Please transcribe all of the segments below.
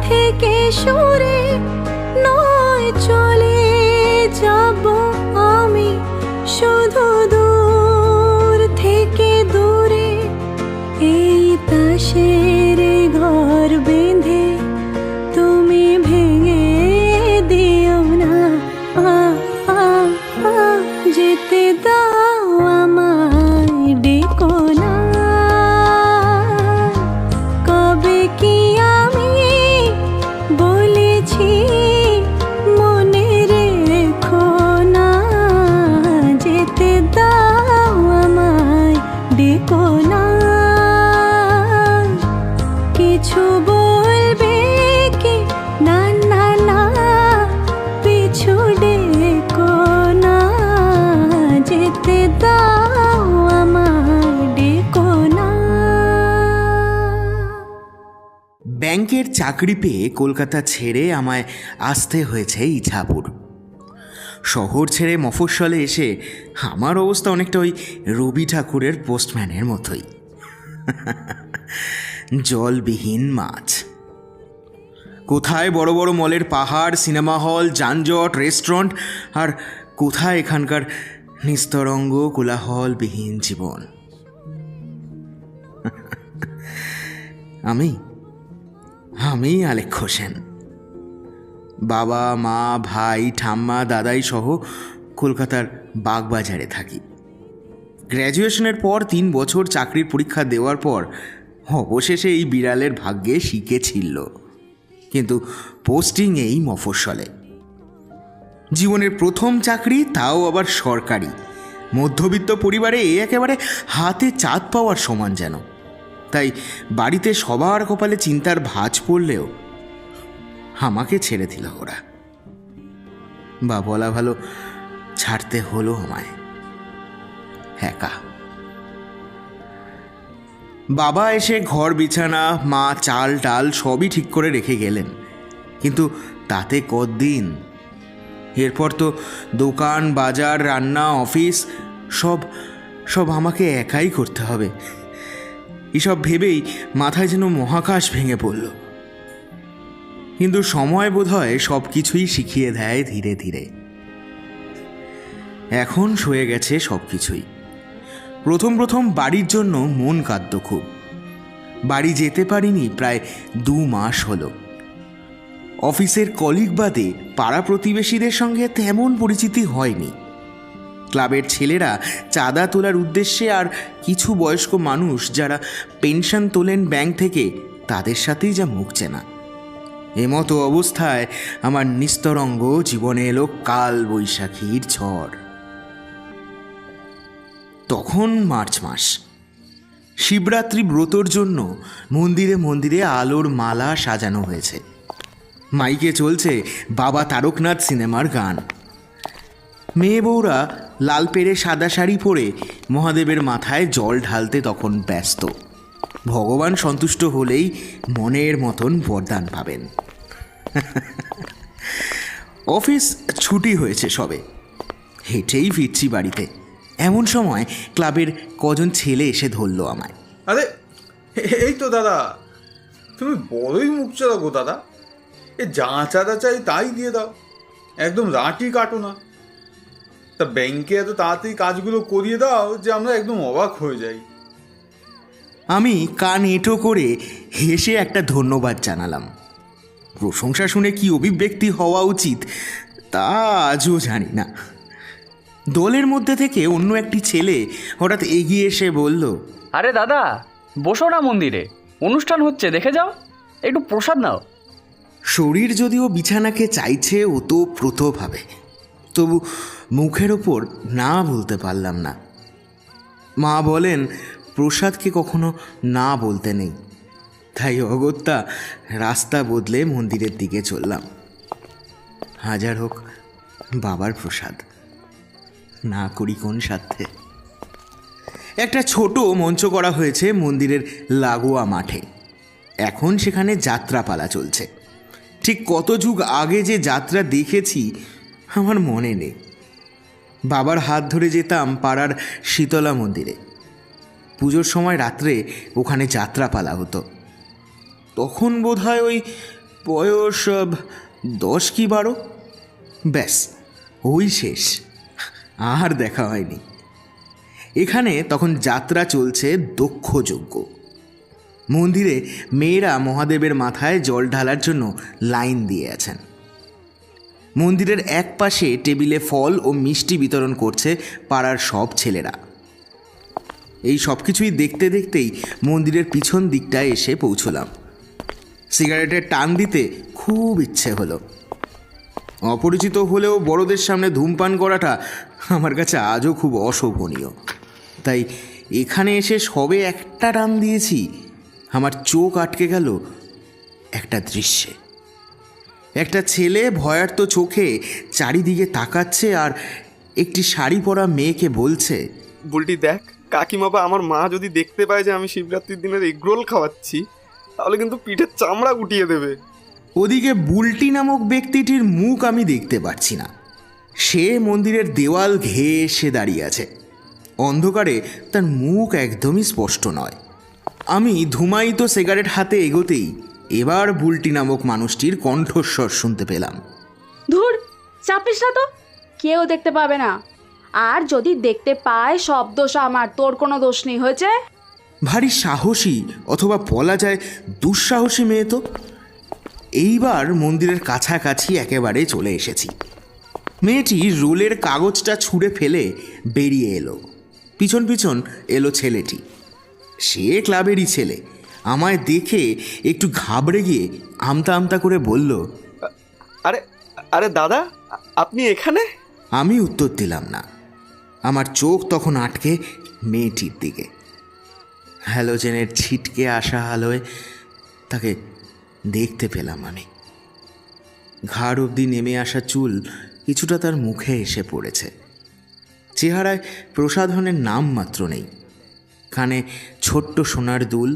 থেকে সরে নয় চলে যাব আমি শুধু দূর থেকে দূরে। এই তাসের ঘর বেঁধে তুমি ভেঙে দিও না, যেতে দাও আমায়, ডেকো না। কবে কি আমি বলেছি মনে রেখো না, যেতে দাও আমায়, ডেকো না। কিছু বলবে কি না না না, পিছু ডেকো না, যেতে দাও আমায়, ডেকো না। ব্যাংকের চাকরি পেয়ে কলকাতা ছেড়ে আমায় আসতে হয়েছে ইছাপুর। শহর ছেড়ে মফস্বলে এসে আমার অবস্থা অনেকটা ওই রবি ঠাকুরের পোস্টম্যানের মতোই। জলবিহীন মাছ। কোথায় বড় বড় মলের পাহাড়, সিনেমা হল, যানজট, রেস্টুরেন্ট, আর কোথায় এখানকার নিস্তরঙ্গ কোলাহলবিহীন জীবন। আমি আলেখ্য সেন। বাবা, মা, ভাই, ঠাম্মা, দাদাই সহ কলকাতার বাগবাজারে থাকি। গ্র্যাজুয়েশনের পর 3 বছর চাকরির পরীক্ষা দেওয়ার পর অবশেষে এই বিড়ালের ভাগ্যে শিখেছিল, কিন্তু পোস্টিং এই মফস্বলে। জীবনের প্রথম চাকরি, তাও আবার সরকারি। মধ্যবিত্ত পরিবারে একেবারে হাতে চাঁদ পাওয়ার সমান যেন। তাই বাড়িতে সবার কপালে চিন্তার ভাঁজ পড়লেও আমাকে ছেড়ে দিল ওরা। বা বলা ভালো, ছাড়তে হলো আমায় একা। বাবা এসে ঘর বিছানা, মা চাল ডাল সবই ঠিক করে রেখে গেলেন, কিন্তু তাতে কতদিন। এরপর তো দোকান, বাজার, রান্না, অফিস সব আমাকে একাই করতে হবে। এসব ভেবেই মাথায় যেন মহাকাশ ভেঙে পড়ল। কিন্তু সময় বোধহয় সব কিছুই শিখিয়ে দেয় ধীরে ধীরে। এখন সয়ে গেছে সব কিছুই। প্রথম বাড়ির জন্য মন কাঁদত খুব। বাড়ি যেতে পারিনি প্রায় 2 মাস হলো। অফিসের কলিগ বাদে পাড়া প্রতিবেশীদের সঙ্গে তেমন পরিচিতি হয়নি। ক্লাবের ছেলেরা চাঁদা তোলার উদ্দেশ্যে আর কিছু বয়স্ক মানুষ যারা পেনশন তোলেন ব্যাংক থেকে, তাদের সাথেই যা মুখ চেনা। এমতো অবস্থায় আমার নিস্তরঙ্গ জীবনে এলো কাল বৈশাখীর ঝড়। তখন মার্চ মাস। শিবরাত্রি ব্রতর জন্য মন্দিরে মন্দিরে আলোর মালা সাজানো হয়েছে। মাইকে চলছে বাবা তারকনাথ সিনেমার গান। মেয়ে বউরা লাল পেড়ে সাদা শাড়ি পরে মহাদেবের মাথায় জল ঢালতে তখন ব্যস্ত। ভগবান সন্তুষ্ট হলেই মনের মতন বরদান পাবেন। অফিস ছুটি হয়েছে সবে, হেঁটেই ফিরছি বাড়িতে। এমন সময় ক্লাবের কজন ছেলে এসে ধরল আমায়। আরে এই তো দাদা, তুমি বড়ই মুখ চড়া গো দাদা। যা চাঁদা চাই তাই দিয়ে দাও, একদম রাটি কাটো না। তা ব্যাংকে এত তাড়াতাড়ি কাজগুলো করিয়ে দাও যে আমরা একদম অবাক হয়ে যাই। আমি কান এঁটো করে হেসে একটা ধন্যবাদ জানালাম। প্রশংসা শুনে কি অভিব্যক্তি হওয়া উচিত তা আজও জানি না। দলের মধ্যে থেকে অন্য একটি ছেলে হঠাৎ এগিয়ে এসে বলল, আরে দাদা, বসো না, মন্দিরে অনুষ্ঠান হচ্ছে, দেখে যাও, একটু প্রসাদ নাও। শরীর যদিও বিছানাকে চাইছে ওতপ্রোতভাবে, তবু মুখের ওপর না বলতে পারলাম না। মা বলেন প্রসাদকে কখনো না বলতে নেই। তাই অগত্যা রাস্তা বদলে মন্দিরের দিকে চললাম। হাজার হোক বাবার প্রসাদ, না করি কোন সাধ্যে। একটা ছোট মঞ্চ করা হয়েছে মন্দিরের লাগোয়া মাঠে। এখন সেখানে যাত্রাপালা চলছে। ঠিক কত যুগ আগে যে যাত্রা দেখেছি আমার মনে নেই। বাবার হাত ধরে যেতাম পাড়ার শীতলা মন্দিরে। পুজোর সময় রাত্রে ওখানে যাত্রাপালা হতো। তখন বোধহয় ওই বয়স 10 কি 12। ব্যাস ওই শেষ, আর দেখা হয়নি। এখানে তখন যাত্রা চলছে দক্ষযজ্ঞ। মন্দিরে মেয়েরা মহাদেবের মাথায় জল ঢালার জন্য লাইন দিয়ে আছেন। মন্দিরের এক পাশে টেবিলে ফল ও মিষ্টি বিতরণ করছে পাড়ার সব ছেলেরা। এই সব কিছুই দেখতে দেখতেই মন্দিরের পিছন দিকটায় এসে পৌঁছলাম। সিগারেটের টান দিতে খুব ইচ্ছে হলো। অপরিচিত হলেও বড়দের সামনে ধূমপান করাটা আমার কাছে আজও খুব অশোভনীয়। তাই এখানে এসে সবে একটা টান দিয়েছি, আমার চোখ আটকে গেল একটা দৃশ্যে। একটা ছেলে ভয়ার্ত চোখে চারিদিকে তাকাচ্ছে আর একটি শাড়ি পরা মেয়েকে বলছে, বুলটি দেখ, কাকিমাবা আমার মা যদি দেখতে পায় যে আমি শিবরাত্রির দিনের এগরোল খাওয়াচ্ছি, তাহলে কিন্তু পিঠের চামড়া গুটিয়ে দেবে। ওদিকে বুলটি নামক ব্যক্তিটির মুখ আমি দেখতে পাচ্ছি না। সে মন্দিরের দেওয়াল ঘেয়ে এসে দাঁড়িয়ে আছে। অন্ধকারে তার মুখ একদমই স্পষ্ট নয়। আমি ধুমায়িত সিগারেট হাতে এগোতেই এবার বুলটি নামক মানুষটির কণ্ঠস্বর শুনতে পেলাম। ধুর, চাপিস না তো, কেউ দেখতে পাবে না। আর যদি দেখতে পায় সব দোষ আমার, তোর কোনো দোষ নেই। হয়েছে? ভারী সাহসী অথবা বলা যায় দুঃসাহসী মেয়ে তো। এইবার মন্দিরের কাছাকাছি একেবারে চলে এসেছি। মেয়েটি রোলের কাগজটা ছুঁড়ে ফেলে বেরিয়ে এলো। পিছন পিছন এলো ছেলেটি। সে ক্লাবেরই ছেলে। আমায় দেখে একটু ঘাবড়ে গিয়ে আমতা আমতা করে বলল, আরে আরে দাদা, আপনি এখানে? আমি উত্তর দিলাম না। আমার চোখ তখন আটকে মেয়েটির দিকে। হ্যালোজেনের ছিটকে আসা আলোয় তাকে দেখতে পেলাম আমি। ঘাড় অবধি নেমে আসা চুল কিছুটা তার মুখে এসে পড়েছে। চেহারায় প্রসাধনের নাম মাত্র নেই। কানে ছোট্ট সোনার দুল,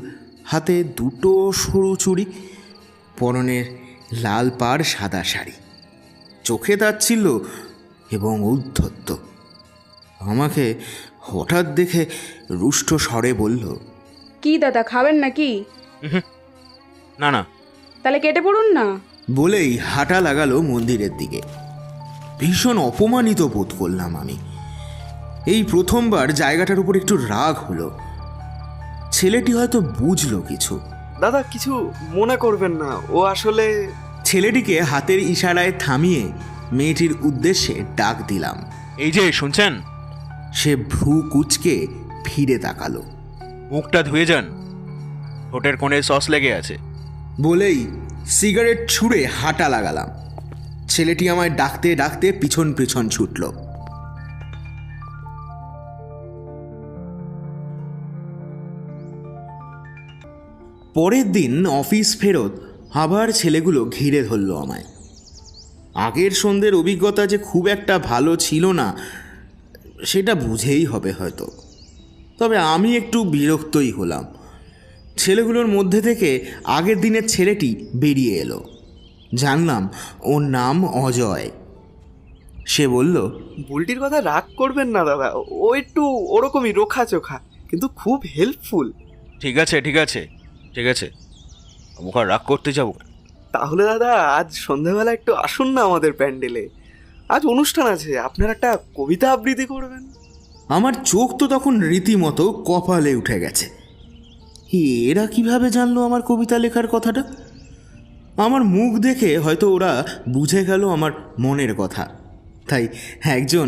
হাতে দুটো সরু চুড়ি, পরনের লাল পাড় সাদা শাড়ি, চোখে তাচ্ছিল্য এবং উদ্ধত্ত। আমাকে হঠাৎ দেখে রুষ্ট স্বরে বলল, কি দাদা, খাবেন নাকি? না না। তাহলে কেটে পড়ুন না। বলেই হাঁটা লাগালো মন্দিরের দিকে। ভীষণ অপমানিত বোধ করলাম আমি। এই প্রথমবার জায়গাটার উপর একটু রাগ হলো। ছেলেটি হয়তো বুঝলো কিছু। দাদা, কিছু মনে করবেন না, ও আসলে... ছেলেটিকে হাতের ইশারায় থামিয়ে মেয়েটির উদ্দেশ্যে ডাক দিলাম। এই যে শুনছেন, সে ভ্রু কুঁচকে ফিরে তাকালো। মুখটা ধুয়ে যান, ঠোঁটের কোণে সস লেগে আছে। বলেই সিগারেট ছুঁড়ে হাঁটা লাগালাম। ছেলেটি আমায় ডাকতে ডাকতে পিছন পিছন ছুটল। পরের দিন অফিস ফেরত আবার ছেলেগুলো ঘিরে ধরল আমায়। আগের সন্ধ্যের অভিজ্ঞতা যে খুব একটা ভালো ছিল না সেটা বুঝেই হবে হয়তো। তবে আমি একটু বিরক্তই হলাম। ছেলেগুলোর মধ্যে থেকে আগের দিনের ছেলেটি বেরিয়ে এলো। জানলাম ওর নাম অজয়। সে বলল, বুলটির কথা রাগ করবেন না দাদা, ও একটু ওরকমই রোখা চোখা, কিন্তু খুব হেল্পফুল। ঠিক আছে ঠিক আছে ঠিক আছে, মুখ আর রাগ করতে যাবো। তাহলে দাদা, আজ সন্ধ্যাবেলা একটু আসুন না আমাদের প্যান্ডেলে। আজ অনুষ্ঠান আছে, আপনার একটা কবিতা আবৃত্তি করবেন। আমার চোখ তো তখন রীতিমতো কপালে উঠে গেছে। এরা কিভাবে জানলো আমার কবিতা লেখার কথাটা? আমার মুখ দেখে হয়তো ওরা বুঝে গেল আমার মনের কথা। তাই একজন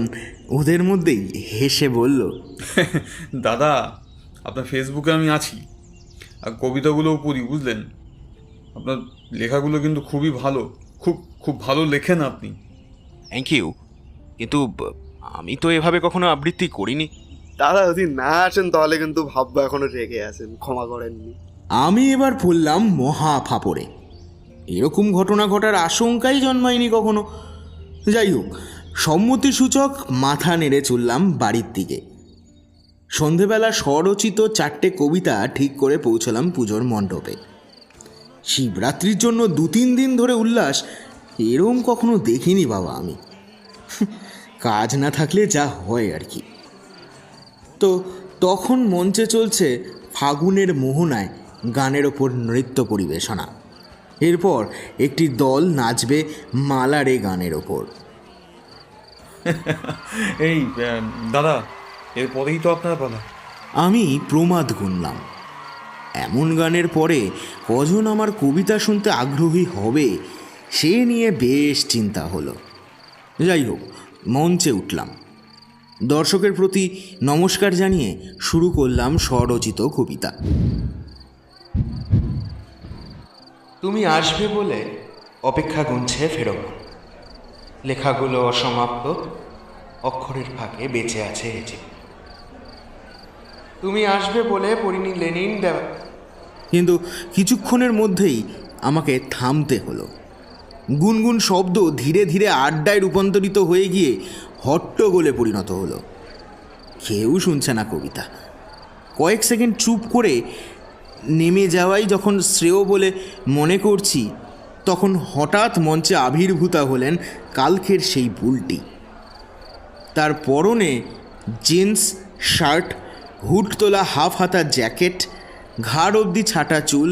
ওদের মধ্যেই হেসে বলল, দাদা, আপনার ফেসবুকে আমি আছি, আর কবিতাগুলোও পড়ি, বুঝলেন? আপনার লেখাগুলো কিন্তু খুবই ভালো, খুব খুব ভালো লেখেন আপনি। থ্যাংক ইউ, কিন্তু আমি তো এভাবে কখনো আবৃত্তি করিনি। দাদা, যদি না আসেন তাহলে কিন্তু ভাববো এখনো রেগে আছেন, ক্ষমা করেননি। আমি এবার পড়লাম মহা ফাপড়ে। এরকম ঘটনা ঘটার আশঙ্কাই জন্মায়নি কখনো। যাই হোক, সম্মতিসূচক মাথা নেড়ে চললাম বাড়ির দিকে। সন্ধেবেলা স্বরচিত 4টে কবিতা ঠিক করে পৌঁছলাম পুজোর মণ্ডপে। শিবরাত্রির জন্য 2-3 দিন ধরে উল্লাস এরম কখনো দেখিনি বাবা আমি। কাজ না থাকলে যা হয় আর কি। তো তখন মঞ্চে চলছে ফাগুনের মোহনায় গানের ওপর নৃত্য পরিবেশনা। এরপর একটি দল নাচবে মালারে গানের ওপর। এই দাদা, এরপরেই তো আপনার পালা। আমি প্রমাদ গুনলাম, এমন গানের পরে কজন আমার কবিতা শুনতে আগ্রহী হবে সে নিয়ে বেশ চিন্তা হলো। যাই হোক, মঞ্চে উঠলাম। দর্শকের প্রতি নমস্কার জানিয়ে শুরু করলাম স্বরচিত কবিতা। তুমি আসবে বলে অপেক্ষা গুনছে ফেরোমন, লেখাগুলো অসমাপ্ত, অক্ষরের ফাঁকে বেঁচে আছে এজে। তুমি আসবে বলে পড়িনি লেনিন দেওয়া, কিন্তু কিছুক্ষণের মধ্যেই আমাকে থামতে হলো। গুনগুন শব্দ ধীরে ধীরে আড্ডায় রূপান্তরিত হয়ে গিয়ে হট্টগোলে পরিণত হলো। কেউ শুনছে না কবিতা। কয়েক সেকেন্ড চুপ করে নেমে যাওয়াই যখন শ্রেয় বলে মনে করছি, তখন হঠাৎ মঞ্চে আবির্ভূতা হলেন কালকের সেই বুলটি। তার পরনে জিন্স শার্ট, হুড তোলা হাফ হাতা জ্যাকেট, ঘাড় অবধি ছাটা চুল,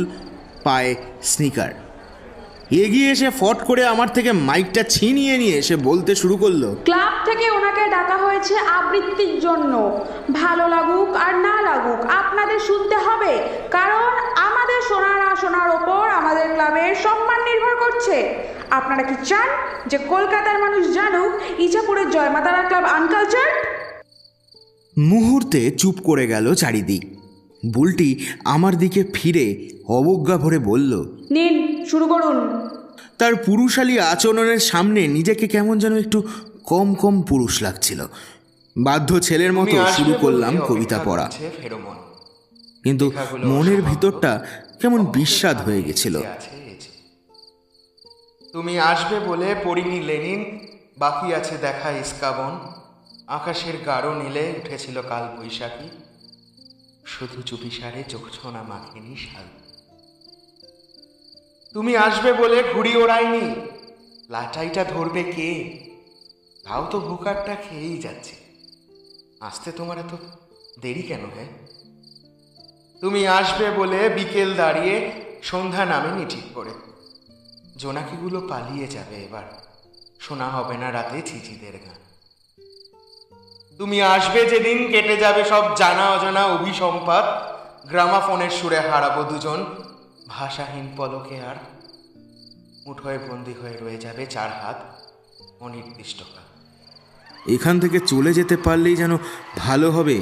পায়ে স্নিকার। এগিয়ে এসে ফট করে আমার থেকে মাইকটা ছিনিয়ে নিয়ে এসে বলতে শুরু করলো, ক্লাব থেকে ওনাকে ডাকা হয়েছে আবৃত্তির জন্য। ভালো লাগুক আর না লাগুক আপনাদের শুনতে হবে, কারণ আমাদের শোনা না শোনার ওপর আমাদের ক্লাবের সম্মান নির্ভর করছে। আপনারা কি চান যে কলকাতার মানুষ জানুক ইছাপুরের জয়মাতারা ক্লাব আনকালচার? মুহূর্তে চুপ করে গেল চারিদিক। বুলটি আমার দিকে ফিরে অবজ্ঞা ভরে বলল, নিন, শুরু করুন। তার পুরুষালী আচরণের সামনে নিজেকে কেমন যেন একটু কম কম পুরুষ লাগছিল। বাধ্য ছেলের মতো শুরু করলাম কবিতা পড়া, কিন্তু মনের ভিতরটা কেমন বিস্বাদ হয়ে গেছিল। তুমি আসবে বলে পড়িনি লেনিন, বাকি আছে দেখা ইস্কাবন, আকাশের গাঢ় নীলে উঠেছিল কাল বৈশাখী, শুধু চুপিসারে চোখছোনা মাখেনি শাল। তুমি আসবে বলে ঘুড়ি ওড়াইনি, লাটাইটা ধরবে কে, তাও তো ভুকারটা খেয়েই যাচ্ছে, আসতে তোমার এত দেরি কেন? হ্যাঁ, তুমি আসবে বলে বিকেল দাঁড়িয়ে সন্ধ্যা নামেনি ঠিক করে, জোনাকিগুলো পালিয়ে যাবে এবার, শোনা হবে না রাতে ছিচিদের গান। তুমি আসবে যেদিন কেটে যাবে সব জানা অজানা অভিসম্পাত, গ্রামাফোনের সুরে হারাবো দুজন ভাষাহীন পলকে, আর মুঠোয় বন্দি হয়ে রয়ে যাবে 4 হাত অনির্দিষ্টকাল। এখান থেকে চলে যেতে পারলেই যেন ভালো হবে,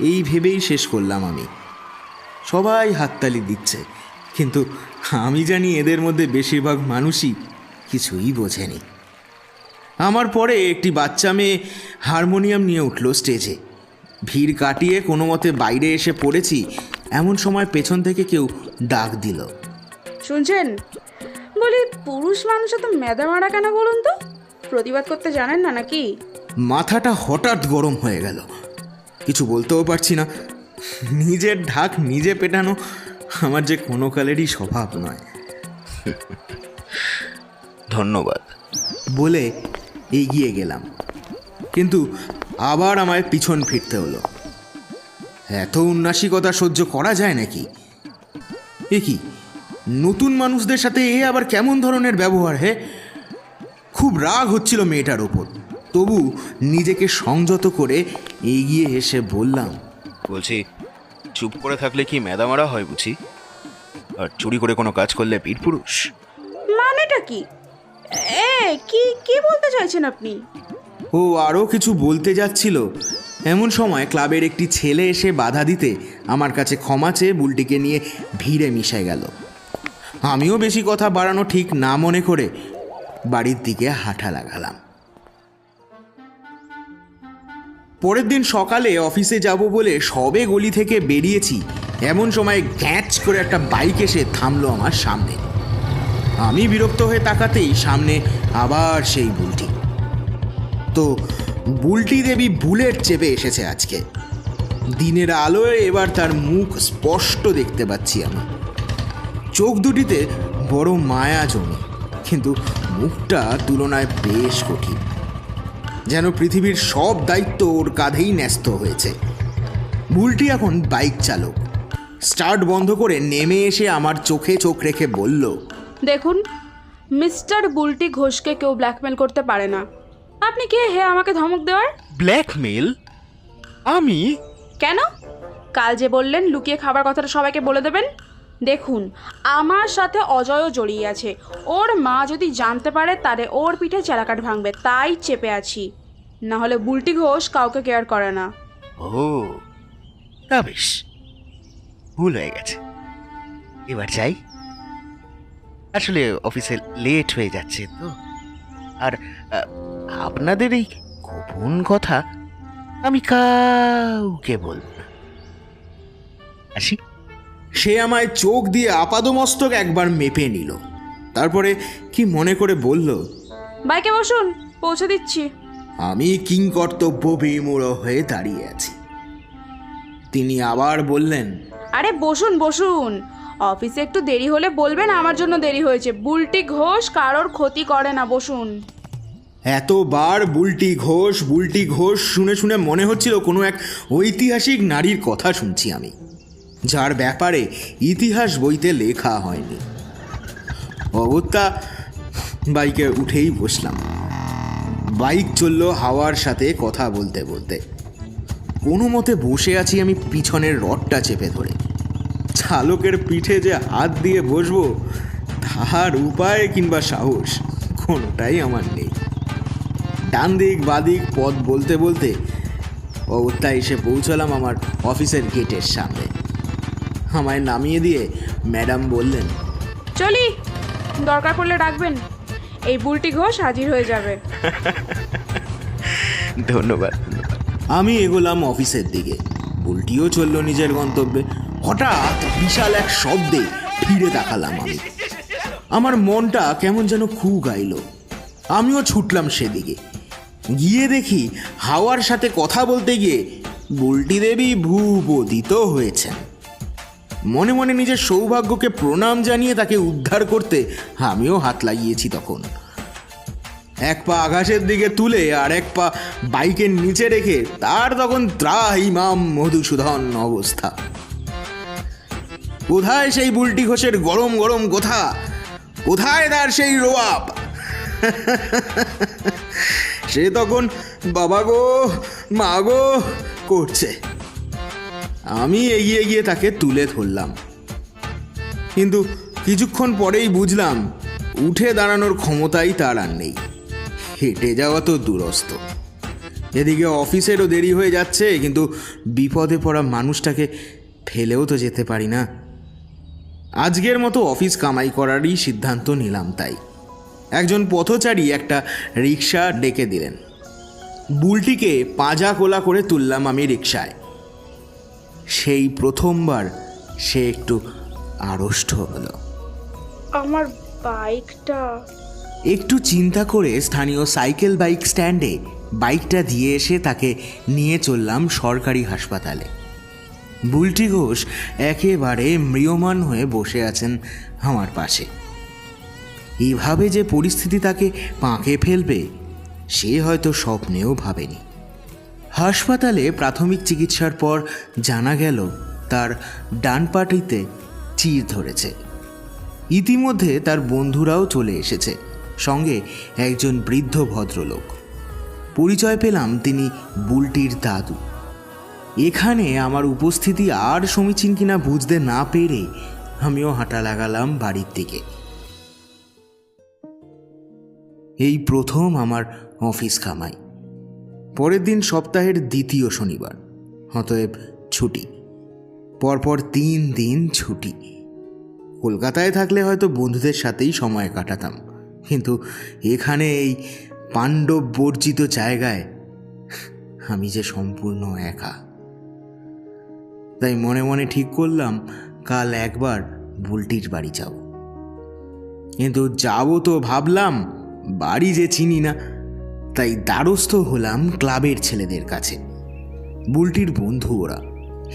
এই ভেবেই শেষ করলাম আমি। সবাই হাততালি দিচ্ছে, কিন্তু আমি জানি এদের মধ্যে বেশিরভাগ মানুষই কিছুই বোঝেনি। আমার পরে একটি বাচ্চা মেয়ে হারমোনিয়াম নিয়ে উঠল স্টেজে। ভিড় কাটিয়ে কোনো মতে বাইরে এসে পড়েছি, এমন সময় পেছন থেকে কেউ ডাক দিল, শুনছেন? বলি, পুরুষ মানুষ এত মেদা মারা কেন বলুন তো? প্রতিবাদ করতে জানেন না নাকি? মাথাটা হঠাৎ গরম হয়ে গেল, কিছু বলতেও পারছি না। নিজের ঢাক নিজে পেটানো আমার যে কোনো কালেরই স্বভাব নয়। ধন্যবাদ বলে এগিয়ে গেলাম, কিন্তু আবার আমায় পিছন ফিরতে হলো। এত উন্নাসিকতা সহ্য করা যায় নাকি? এ কি, নতুন মানুষদের সাথে এ আবার কেমন ধরনের ব্যবহার? হে, খুব রাগ হচ্ছিল মেয়েটার ওপর, তবু নিজেকে সংযত করে এগিয়ে এসে বললাম, বলছি, চুপ করে থাকলে কি মেদামারা হয় বুঝি? আর চুরি করে কোনো কাজ করলে বীর পুরুষ? মানেটা কি? কি কি বলতে চাইছেন আপনি? ও আরও কিছু বলতে যাচ্ছিল, এমন সময় ক্লাবের একটি ছেলে এসে বাধা দিতে আমার কাছে ক্ষমা চেয়ে বুলটিকে নিয়ে ভিড়ে মিশে গেল। আমিও বেশি কথা বাড়ানো ঠিক না মনে করে বাড়ির দিকে হাঁটা লাগালাম। পরের দিন সকালে অফিসে যাব বলে সবে গলি থেকে বেরিয়েছি, এমন সময় গ্যাঁচ করে একটা বাইক এসে থামলো আমার সামনে। আমি বিরক্ত হয়ে তাকাতেই সামনে আবার সেই বুলটি। তো বুলটি দেবী বুলেট চেপে এসেছে আজকে। দিনের আলোয় এবার তার মুখ স্পষ্ট দেখতে পাচ্ছি আমি। চোখ দুটিতে বড় মায়া জমে, কিন্তু মুখটা তুলনায় বেশ কঠিন, যেন পৃথিবীর সব দায়িত্ব ওর কাঁধেই ন্যস্ত হয়েছে। বুলটি এখন বাইক চালক। স্টার্ট বন্ধ করে নেমে এসে আমার চোখে চোখ রেখে বলল, দেখুন, মিস্টার বুলটি ঘোষকে কেউ ব্ল্যাকমেল করতে পারে না। আপনি কে হে আমাকে ধমক দেওয়ার? ব্ল্যাকমেল? আমি? কেন? কাল যে বললেন লুকিয়ে খাবার কথাটা সবাইকে বলে দেবেন। দেখুন, আমার সাথে অজয়ও জড়িয়ে আছে। ওর মা যদি জানতে পারে তাহলে ওর পিঠে চারাকাঠ ভাঙবে, তাই চেপে আছি। না হলে বুলটি ঘোষ কাউকে কেয়ার করে না। ও, তা বেশ, ভুল হয়ে গেছে। এবার যাই, আসলে অফিসে লেট হয়ে যাচ্ছে তো। আর আপনাদের এই গোপন কথা আমি কাউকে বলবো না। আসি। সে আমায় চোখ দিয়ে আপাদমস্তক একবার মেপে নিল, তারপরে কি মনে করে বলল, বাইকে বসুন, পৌঁছে দিচ্ছি। আমি কিংকর্তব্য বিমূঢ় হয়ে দাঁড়িয়ে আছি। তিনি আবার বললেন, আরে বসুন বসুন, অফিসে একটু দেরি হলে বলবেন আমার জন্য দেরি হয়েছে। বুলটি ঘোষ কারোর ক্ষতি করে না, বসুন। এতবার বুলটি ঘোষ শুনে শুনে মনে হচ্ছিল কোনো এক ঐতিহাসিক নারীর কথা শুনছি আমি, যার ব্যাপারে ইতিহাস বইতে লেখা হয়নি। অগত্যা বাইকে উঠেই বসলাম। বাইক চলল হাওয়ার সাথে কথা বলতে বলতে। কোনো মতে বসে আছি আমি পিছনের রডটা চেপে ধরে। চালকের পিঠে যে হাত দিয়ে বসবো তাহার উপায় কিংবা সাহস কোনোটাই আমার নেই। ডান দিক বাদিক পথ বলতে বলতে অগত্যা এসে পৌঁছলাম আমার অফিসের গেটের সামনে। আমায় নামিয়ে দিয়ে ম্যাডাম বললেন, চলি, দরকার পড়লে ডাকবেন, এই বুলটি ঘোষ হাজির হয়ে যাবে। ধন্যবাদ। আমি এগোলাম অফিসের দিকে। বুলটিও চলল নিজের গন্তব্যে। হঠাৎ বিশাল এক শব্দে ফিরে তাকালাম আমি। আমার মনটা কেমন যেন খু গাইল। আমিও ছুটলাম সেদিকে। গিয়ে দেখি হাওয়ার সাথে কথা বলতে গিয়ে বুলটি দেবী ভূপতিত হয়েছেন। মনে মনে নিজের সৌভাগ্যকে প্রণাম জানিয়ে তাকে উদ্ধার করতে আমিও হাত লাগিয়েছি। তখন এক পা আকাশের দিকে তুলে আর এক পা বাইকের নিচে রেখে তার তখন ত্রাহিমাম মধুসূদন অবস্থা। কোথায় সেই বুলটি ঘোষের গরম গরম কথা, কোথায় তার সেই রোয়াব? সে তখন বাবা গো মা গো করছে। আমি এগিয়ে গিয়ে তাকে তুলে ধরলাম, কিন্তু কিছুক্ষণ পরেই বুঝলাম উঠে দাঁড়ানোর ক্ষমতাই তার আর নেই। হেঁটে যাওয়া তো দূরস্থ, এদিকে অফিসেরও দেরি হয়ে যাচ্ছে, কিন্তু বিপদে পড়া মানুষটাকে ফেলেও তো যেতে পারি না। আজকের মতো অফিস কামাই করারই সিদ্ধান্ত নিলাম। তাই একজন পথচারী একটা রিক্সা ডেকে দিলেন। বুলটিকে পাঁজা কোলা করে তুললাম আমি রিক্সায়। সেই প্রথমবার সে একটু আড়ষ্ট হলো। আমার বাইকটা? একটু চিন্তা করে স্থানীয় সাইকেল বাইক স্ট্যান্ডে বাইকটা দিয়ে এসে তাকে নিয়ে চললাম সরকারি হাসপাতালে। বুলটি ঘোষ একেবারে ম্রিয়মাণ হয়ে বসে আছেন আমার পাশে। এইভাবে যে পরিস্থিতি তাকে পাঁকে ফেলবে সে হয়তো স্বপ্নেও ভাবেনি। হাসপাতালে প্রাথমিক চিকিৎসার পর জানা গেল তার ডান পাটিতে চির ধরেছে। ইতিমধ্যে তার বন্ধুরাও চলে এসেছে, সঙ্গে একজন বৃদ্ধ ভদ্রলোক। পরিচয় পেলাম তিনি বুলটির দাদু। এখানে আমার উপস্থিতি আর সমীচীন কিনা বুঝতে না পেরে আমিও হাঁটা লাগালাম বাড়ির দিকে। এই প্রথম আমার অফিস কামাই। পরের দিন সপ্তাহের দ্বিতীয় শনিবার, অতএব ছুটি। পরপর 3 দিন ছুটি। কলকাতায় থাকলে হয়তো বন্ধুদের সাথেই সময় কাটাতাম, কিন্তু এখানে এই পাণ্ডব বর্জিত জায়গায় আমি যে সম্পূর্ণ একা। তাই মনে মনে ঠিক করলাম কাল একবার বুলটির বাড়ি যাব। কিন্তু যাব তো ভাবলাম, বাড়ি যে চিনি না, তাই দ্বারস্থ হলাম ক্লাবের ছেলেদের কাছে। বুলটির বন্ধু ওরা,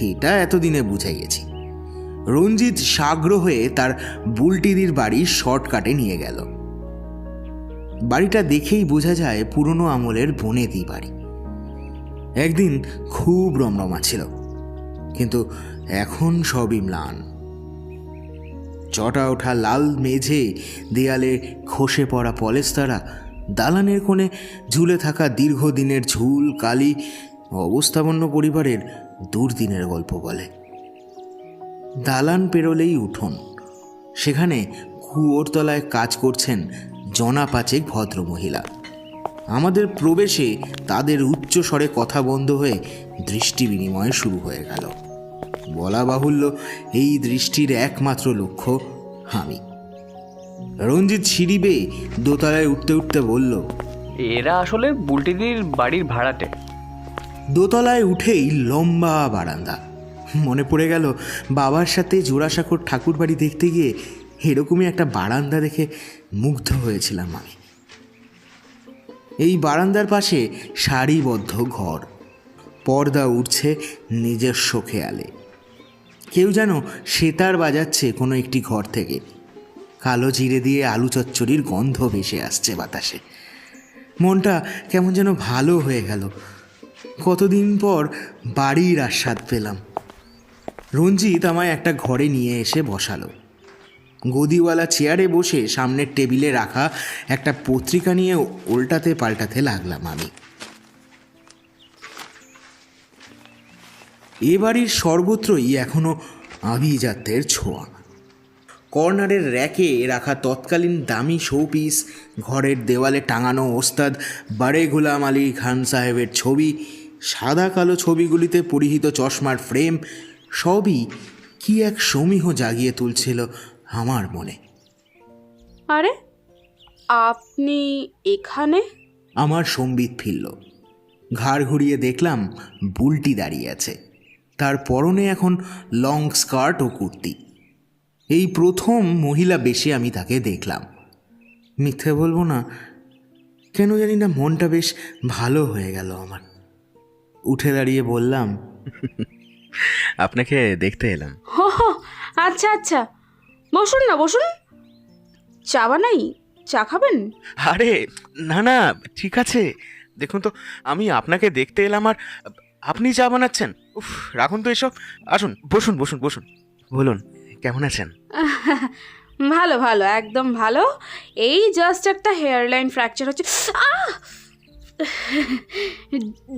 এটা এতদিনে বুঝে গেছি। রঞ্জিত সাগ্র হয়ে তার বুলটিদির বাড়ি শর্টকাটে নিয়ে গেল। বাড়িটা দেখেই বোঝা যায় পুরনো আমলের বনেদি বাড়ি। একদিন খুব রমরমা ছিল, কিন্তু এখন সবই ম্লান। চটা ওঠা লাল মেঝে, দেয়ালে খসে পড়া পলেস্তারা, দালানের কোণে ঝুলে থাকা দীর্ঘদিনের ঝুল কালি অবস্থাপন্ন পরিবারের দুর্দিনের গল্প বলে। দালান পেরোলেই উঠোন, সেখানে কুয়োর তলায় কাজ করছেন জনা পাঁচেক ভদ্রমহিলা। আমাদের প্রবেশে তাদের উচ্চ স্বরে কথা বন্ধ হয়ে দৃষ্টি বিনিময় শুরু হয়ে গেল। বলা বাহুল্য, এই দৃষ্টির একমাত্র লক্ষ্য আমি। রঞ্জিত সিঁড়ি বেয়ে দোতলায় উঠতে উঠতে বলল, এরা আসলে বুলটিদির বাড়ির ভাড়াটে। দোতলায় উঠেই লম্বা বারান্দা। মনে পড়ে গেল বাবার সাথে জোড়াসাঁকোর ঠাকুর বাড়ি দেখতে গিয়ে এরকমই একটা বারান্দা দেখে মুগ্ধ হয়েছিলাম আমি। এই বারান্দার পাশে সারিবদ্ধ ঘর, পর্দা উঠছে নিজস্ব খেয়ালে। কেউ যেন সেতার বাজাচ্ছে কোনো একটি ঘর থেকে। কালো জিরে দিয়ে আলু চচ্চড়ির গন্ধ ভেসে আসছে বাতাসে। মনটা কেমন যেন ভালো হয়ে গেল। কতদিন পর বাড়ির আস্বাদ পেলাম। রঞ্জিত আমায় একটা ঘরে নিয়ে এসে বসালো। গদিওয়ালা চেয়ারে বসে সামনের টেবিলে রাখা একটা পত্রিকা নিয়ে উল্টাতে পাল্টাতে লাগলাম আমি। এ বাড়ির সর্বত্রই এখনো আভিজাত্যের ছোঁয়া। কর্নারের র্যাকে রাখা তৎকালীন দামি শোপিস, ঘরের দেওয়ালে টাঙানো ওস্তাদ বারে গুলাম আলী খান সাহেবের ছবি, সাদা কালো ছবিগুলিতে পরিহিত চশমার ফ্রেম, সবই কি এক সমীহ জাগিয়ে তুলছিল আমার মনে। আরে আপনি এখানে? আমার সম্বিত ফিরল। ঘাড় ঘুরিয়ে দেখলাম বুলটি দাঁড়িয়ে আছে। তার পরনে এখন লং স্কার্ট ও কুর্তি। এই প্রথম মহিলা বেশে আমি তাকে দেখলাম। মিথ্যে বলবো না, কেন জানি না মনটা বেশ ভালো হয়ে গেল আমার। উঠে দাঁড়িয়ে বললাম, আপনাকে দেখতে এলাম। হো হো, আচ্ছা আচ্ছা, বসুন না বসুন। চা বানাই, চা খাবেন? আরে না না, ঠিক আছে। দেখুন তো, আমি আপনাকে দেখতে এলাম আর আপনি চা বানাচ্ছেন? উফ, রাখুন তো এসব। আসুন, বসুন বসুন বসুন। বলুন, কেমন আছেন? ভালো ভালো, একদম ভালো। এই জাস্ট একটা হেয়ার লাইন ফ্র্যাকচার হচ্ছে।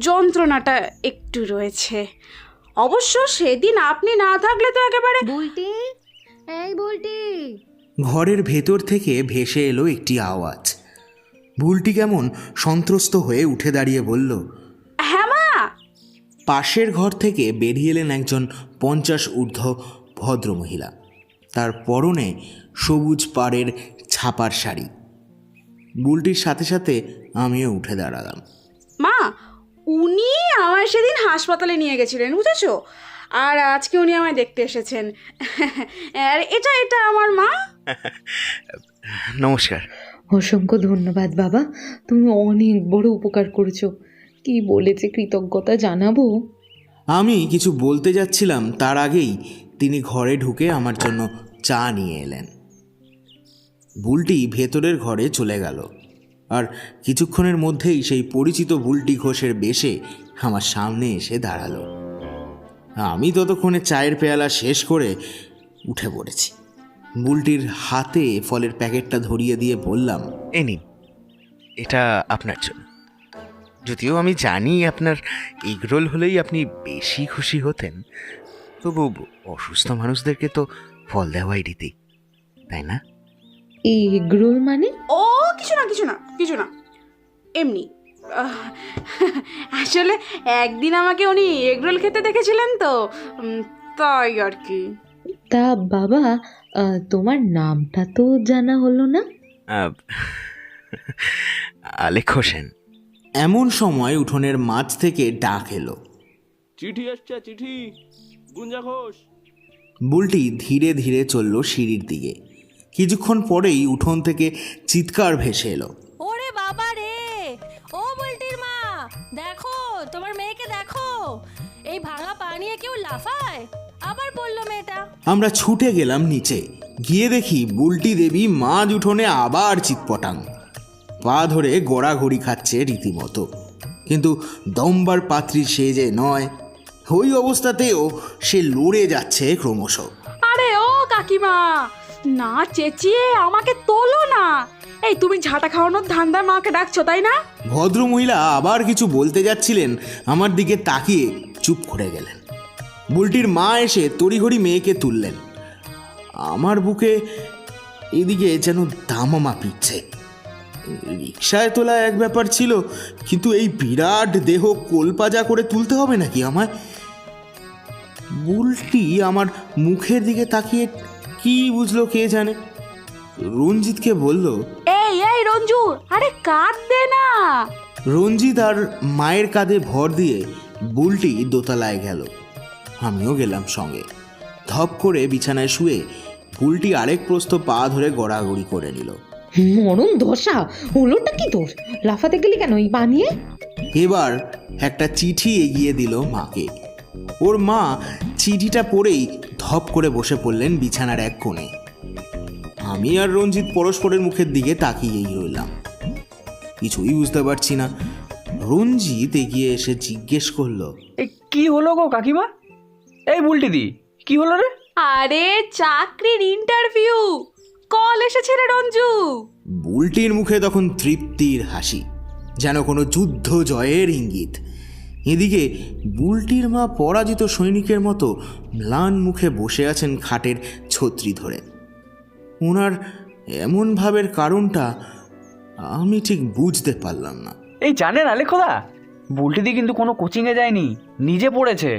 যন্ত্রণাটা একটু রয়েছে। অবশ্য সেদিন আপনি না থাকলে তো একেবারে। বুলটি, এই বুলটি। ঘরের ভেতর থেকে ভেসে এলো একটি আওয়াজ। বুলটি কেমন সন্ত্রস্ত হয়ে উঠে দাঁড়িয়ে বলল, হ্যাঁ মা। পাশের ঘর থেকে বেরিয়ে এলেন একজন 50 ঊর্ধ্ব ভদ্রমহিলা। তার পরনে সবুজ পাড়ের ছাপার শাড়ি। বুলটির সাথে সাথে আমিও উঠে দাঁড়ালাম। মা, উনি আমায় সেদিন হাসপাতালে নিয়ে গেছিলেন, বুঝেছো? আর আজকে উনি আমায় দেখতে এসেছেন। আর এটা এটা আমার মা। নমস্কার। অসংখ্য ধন্যবাদ বাবা, তুমি অনেক বড় উপকার করেছো। কি বলেছে কৃতজ্ঞতা জানাবো। আমি কিছু বলতে যাচ্ছিলাম, তার আগেই তিনি ঘরে ঢুকে আমার জন্য চা নিয়ে এলেন। বুলটি ভেতরের ঘরে চলে গেল, আর কিছুক্ষণের মধ্যেই সেই পরিচিত বুলটি ঘোষের বেশে আমার সামনে এসে দাঁড়ালো। আমি ততক্ষণে চায়ের পেয়ালা শেষ করে উঠে পড়েছি। বুলটির হাতে ফলের প্যাকেটটা ধরিয়ে দিয়ে বললাম, এই নিন, এটা আপনার জন্য। যদিও আমি জানি আপনার এগরোল হলেই আপনি বেশি খুশি হতেন, তবু অসুস্থ মানুষদেরকে তো ফল দেওয়াই রীতি, তাই না? এগরোল মানে? ও কিছু না কিছু না কিছু না, এমনি। আসলে একদিন আমাকে উনি এগরোল খেতে দেখেছিলেন তো, তাই আর কি। তা বাবা, তোমার নামটা তো জানা হলো না। আলেখ হোসেন। এমন সময় উঠোনের মাঝ থেকে ডাক এলো, চিঠি আসছে, চিঠি, গুঞ্জা ঘোষ। বুলটি ধীরে ধীরে চলল সিঁড়ির দিকে। কিছুক্ষণ পরেই উঠোন থেকে চিৎকার ভেসে এলো, ওরে বাবা রে, ও বুলটির মা, দেখো তোমার মেয়েকে দেখো, এই ভাঙা পা নিয়ে কেউ লাফায়, আবার পড়লো মেয়েটা। আমরা ছুটে গেলাম নিচে। গিয়ে দেখি বুলটি দেবী মাঝ উঠোনে আবার চিৎপটাং, পা ধরে গড়াগড়ি খাচ্ছে রীতিমতো। কিন্তু দম্বার পাত্রী সে যে নয়। ওই অবস্থাতেও সে লড়ে যাচ্ছে ক্রমশ। আরে ও কাকিমা, না চেঁচিয়ে আমাকে তোলো না। এই তুমি ঝাঁটা খাওয়ানোর ধান্দায় মাকে ডাকছো তাই না? ভদ্রমহিলা আবার কিছু বলতে যাচ্ছিলেন, আমার দিকে তাকিয়ে চুপ করে গেলেন। বুলটির মা এসে তড়িঘড়ি মেয়েকে তুললেন। আমার বুকে এদিকে যেন দামামা পিটছে। রিক্সায় তোলা এক ব্যাপার ছিল, কিন্তু এই বিরাট দেহ কোলপাজা করে তুলতে হবে নাকি আমায়? বুলটি আমার মুখের দিকে তাকিয়ে কি বুঝলো কে জানে, রঞ্জিতকে বলল, এই এই রঞ্জু, আরে কাঁদ দে না। রঞ্জিত আর মায়ের কাঁধে ভর দিয়ে বুলটি দোতলায় গেল। আমিও গেলাম সঙ্গে। ধপ করে বিছানায় শুয়ে বুলটি আরেক প্রস্থ পা ধরে গড়াগড়ি করে নিল। মরণ দশা, হলোটা কি তোর? লাফাতে গেলি কেন এই বানিয়ে? এবার একটা চিঠি এগিয়ে দিল মাকে। ওর মা চিঠিটা পড়েই ধপ করে বসে পড়লেন বিছানার এক কোণে। আমি আর রঞ্জিত পরস্পরের মুখের দিকে তাকিয়েই রইলাম, কিছুই বুঝতে পারছি না। রঞ্জিত এগিয়ে এসে জিজ্ঞেস করলো, কি হলো গো কাকিমা? এই বুলটি দি, কি হলো রে? আরে চাকরির ইন্টারভিউ কল এসেছে রে রঞ্জু। বুলটির মুখে তখন তৃপ্তির হাসি, যেন কোনো যুদ্ধ জয়ের ইঙ্গিত। এদিকে বুলটির মা পরাজিত সৈনিকের মতো ম্লান মুখে বসে আছেন খাটের ছত্রি ধরে। ওনার এমন ভাবের কারণটা আমি ঠিক বুঝতে পারলাম না। এই জানেন আলেখোদা, বুলটি দি কিন্তু কোনো কোচিংয়ে যায়নি, নিজে পড়েছে।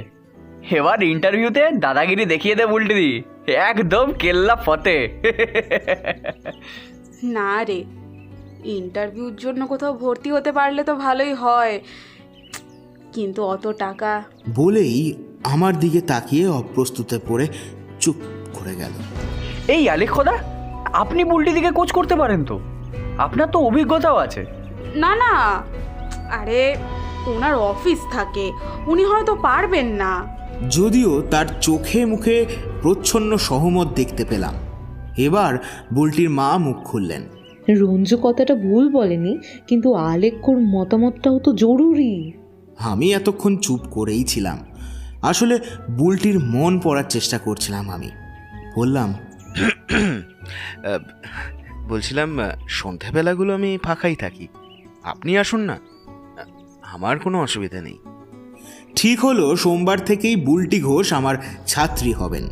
এবার ইন্টারভিউতে দাদাগিরি দেখিয়ে দে বুলটি দি, একদম কেল্লা ফতে। না রে, ইন্টারভিউর জন্য কোথাও ভর্তি হতে পারলে তো ভালোই হয়, কিন্তু অত টাকা। বলেই আমার দিকে তাকিয়ে অপ্রস্তুতে পড়ে চুপ করে গেল। এই আলেখোদা, আপনি বুলটি দিকে কোচ করতে পারেন তো, আপনার তো অভিজ্ঞতাও আছে। না না, আরে ওনার অফিস থাকে, উনি হয়তো পারবেন না। যদিও তার চোখে মুখে প্রচ্ছন্ন সহমত দেখতে পেলাম। এবার বুলটির মা মুখ খুললেন। রঞ্জু কথাটা ভুল বলেনি, কিন্তু আলেখ্যর মতামতটাও তো জরুরি। আমি এতক্ষণ চুপ করেই ছিলাম। আসলে বুলটির মন পড়ার চেষ্টা করছিলাম। আমি বললাম, বলছিলাম সন্ধেবেলাগুলো আমি ফাঁকাই থাকি, আপনি আসুন না, আমার কোনো অসুবিধা নেই। ঠিক হলো সোমবার থেকেই বুলটি ঘোষ আমার ছাত্রী হবেন,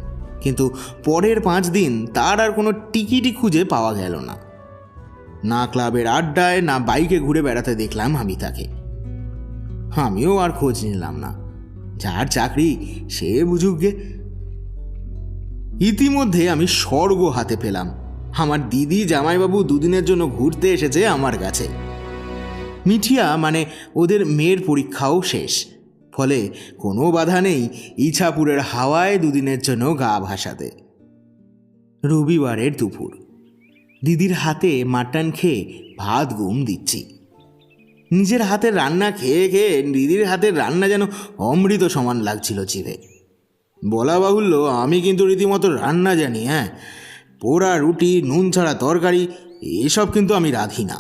কিন্তু পরের 5 দিন তার আর কোনো টিকিটই খুঁজে পাওয়া গেল না। না ক্লাবের আড্ডায় না বাইকে ঘুরে বেড়াতে দেখলাম আমি তাকে। আমিও আর খোঁজ নিলাম না, যার চাকরি সে বুঝুক গে। ইতিমধ্যে আমি স্বর্গ হাতে পেলাম। আমার দিদি জামাইবাবু দুদিনের জন্য ঘুরতে এসেছে আমার কাছে। মিঠিয়া মানে ওদের মেয়ের পরীক্ষাও শেষ, ফলে কোনো বাধা নেই ইছাপুরের হাওয়ায় দুদিনের জন্য গা ভাসাতে। রবিবারের দুপুর, দিদির হাতে মাটন খেয়ে ভাত ঘুম দিচ্ছি। নিজের হাতের রান্না খেয়ে খেয়ে দিদির হাতের রান্না যেন অমৃত সমান লাগছিল জিভে। বলা বাহুল্য, আমি কিন্তু রীতিমতো রান্না জানি। হ্যাঁ, পোড়া রুটি, নুন ছাড়া তরকারি এসব কিন্তু আমি রাঁধি না,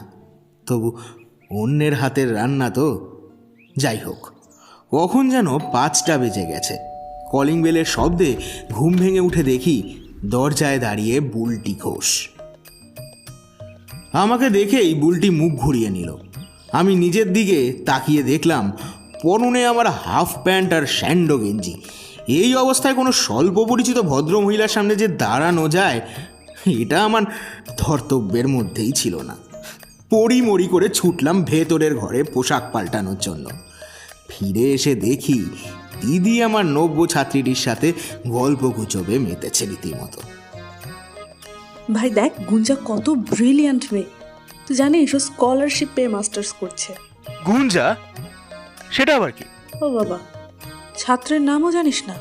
তবু অন্যের হাতের রান্না তো। যাই হোক, কখন যেন 5টা বেজে গেছে। কলিং বেলের শব্দে ঘুম ভেঙে উঠে দেখি দরজায় দাঁড়িয়ে বুলটি ঘোষ। আমাকে দেখেই বুলটি মুখ ঘুরিয়ে নিল। আমি নিজের দিকে তাকিয়ে দেখলাম পরনে আমার হাফ প্যান্ট আর স্যান্ডো গেঞ্জি। এই অবস্থায় কোনো স্বল্প পরিচিত ভদ্রমহিলার সামনে যে দাঁড়ানো যায়, এটা আমার ধর্তব্যের মধ্যেই ছিল না। পড়িমড়ি করে ছুটলাম ভেতরের ঘরে পোশাক পাল্টানোর জন্য। ফিরে এসে দেখি দিদি আমার নব্য ছাত্রীটির সাথে গল্প গুজবে মেতেছে রীতিমতো। ভাই দেখ, গুঞ্জা কত ব্রিলিয়ান্ট মেয়ে, তুই জানিস ও স্কলারশিপ পেয়ে মাস্টার্স করছে। গুঞ্জা? সেটা আবার কি? ও বাবা, ছাত্রের নামও জানিস না?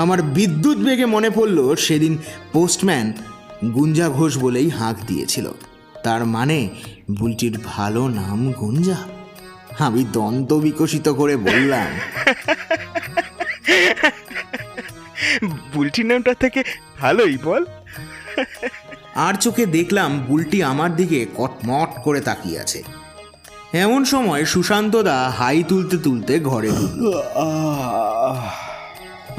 আমার বিদ্যুৎ বেগে মনে পড়ল সেদিন পোস্টম্যান গুঞ্জা ঘোষ বলেই হাঁক দিয়েছিল। তার মানে বুলটির ভালো নাম গুঞ্জা। আমি দন্ত বিকশিত করে বললাম, বুলটির নামটা থেকে ভালোই বল। আর চোখে দেখলাম বুলটি আমার দিকে কটমট করে তাকিয়ে আছে। এমন সময় সুশান্তদা হাই তুলতে তুলতে ঘরে ঢুকল।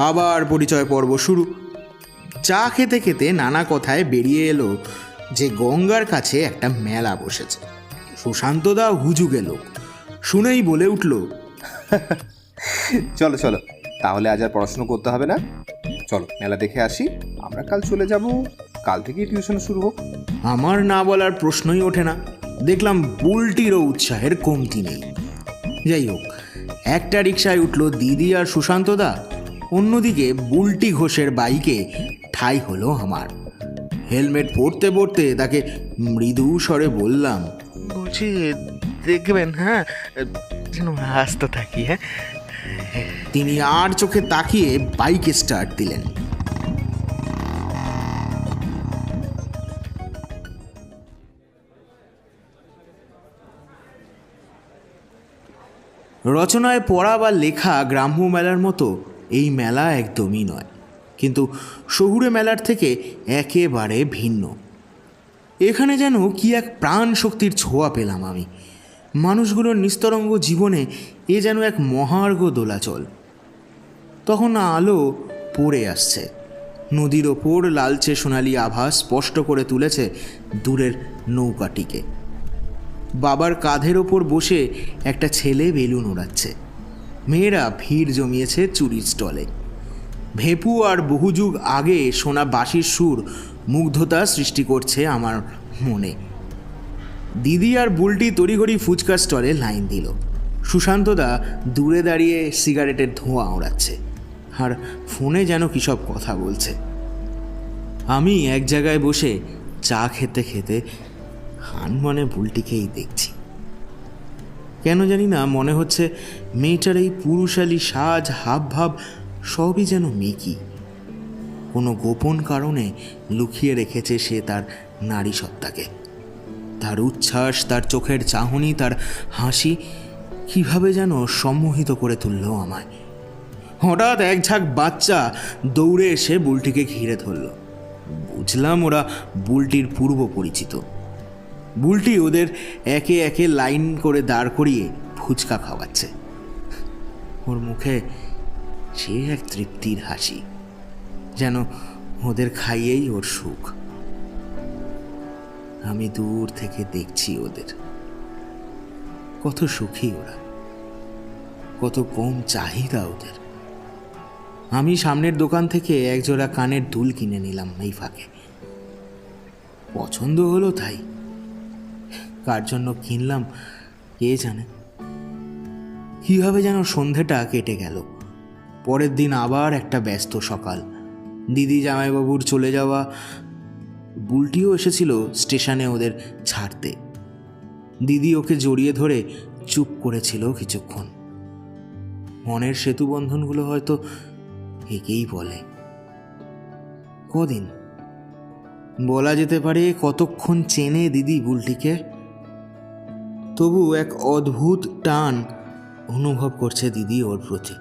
আবার পরিচয় পর্ব শুরু। চা খেতে খেতে নানা কথায় বেরিয়ে এলো যে গঙ্গার কাছে একটা মেলা বসেছে। সুশান্তদা হুজুগে লোক, শুনেই বলে উঠল, চলো চলো, তাহলে আজ আর পড়াশুনো করতে হবে না, চলো মেলা দেখে আসি। আমরা কাল চলে যাব, কাল থেকেই টিউশন শুরু হোক। আমার না বলার প্রশ্নই ওঠে না। দেখলাম বুলটিরও উৎসাহের কমতি নেই। যাই হোক, একটা রিকশায় উঠল দিদি আর সুশান্তদা, অন্যদিকে বুলটি ঘোষের বাইকে ঠাঁই হলো আমার। হেলমেট পরতে পরতে তাকে মৃদু স্বরে বললাম, বলছি দেখবেন, হ্যাঁ যেন হাসতে থাকি। হ্যাঁ, তিনি আর চোখে তাকিয়ে বাইকে স্টার্ট দিলেন। রচনায় পড়া বা লেখা গ্রাম্য মেলার মতো এই মেলা একদমই নয়, কিন্তু শহুরে মেলার থেকে একেবারে ভিন্ন। এখানে যেন কি এক প্রাণ শক্তির ছোঁয়া পেলাম আমি। মানুষগুলোর নিস্তরঙ্গ জীবনে এ যেন এক মহার্ঘ দোলাচল। তখন আলো পড়ে আসছে, নদীর ওপর লালচে সোনালি আভা স্পষ্ট করে তুলেছে দূরের নৌকাটিকে। বাবার কাঁধের ওপর বসে একটা ছেলে বেলুন ওড়াচ্ছে। মেয়েরা ভিড় জমিয়েছে চুরির স্টলে। ভেপু আর বহুযুগ আগে শোনা বাঁশির সুর মুগ্ধতা সৃষ্টি করছে আমার মনে। দিদি আর বুলটি তড়িঘড়ি ফুচকার স্টলে লাইন দিল। সুশান্তদা দূরে দাঁড়িয়ে সিগারেটের ধোঁয়া ওড়াচ্ছে আর ফোনে যেন কী সব কথা বলছে। আমি এক জায়গায় বসে চা খেতে খেতে হানমনে বুলটিকেই দেখছি। কেন জানি না মনে হচ্ছে মেয়েটার এই পুরুষালী সাজ, হাব ভাব সবই যেন মেকি। কোনো গোপন কারণে লুকিয়ে রেখেছে সে তার নারী সত্তাকে। তার উচ্ছ্বাস, তার চোখের চাহনি, তার হাসি কিভাবে যেন সম্মোহিত করে তুলল আমায়। হঠাৎ এক ঝাঁক বাচ্চা দৌড়ে এসে বুলটিকে ঘিরে ধরল। বুঝলাম ওরা বুলটির পূর্ব পরিচিত। বুলটি ওদের একে একে লাইন করে দাঁড় করিয়ে ফুচকা খাওয়াচ্ছে। ওর মুখে সে এক তৃপ্তির হাসি, যেন ওদের খাইয়েই ওর সুখ। আমি দূর থেকে দেখছি ওদের, কত সুখী ওরা, কত কম চাহিদা ওদের। আমি সামনের দোকান থেকে একজোড়া কানের দুল কিনে নিলাম এই ফাঁকে। পছন্দ হলো তাই। কার জন্য কিনলাম কে জানে। কীভাবে যেন সন্ধেটা কেটে গেল। পরের দিন আবার একটা ব্যস্ত সকাল। দিদি জামাইবাবুর চলে যাওয়া। বুলটিও এসেছিল স্টেশনে ওদের ছাড়তে। দিদি ওকে জড়িয়ে ধরে চুপ করেছিল কিছুক্ষণ। মনের সেতুবন্ধনগুলো হয়তো একেই বলে। কদিন বলা যেতে পারে কতক্ষণ চেনে দিদি বুলটিকে। তবু এক অদ্ভুত টান অনুভব করছে দিদি ওর প্রতি।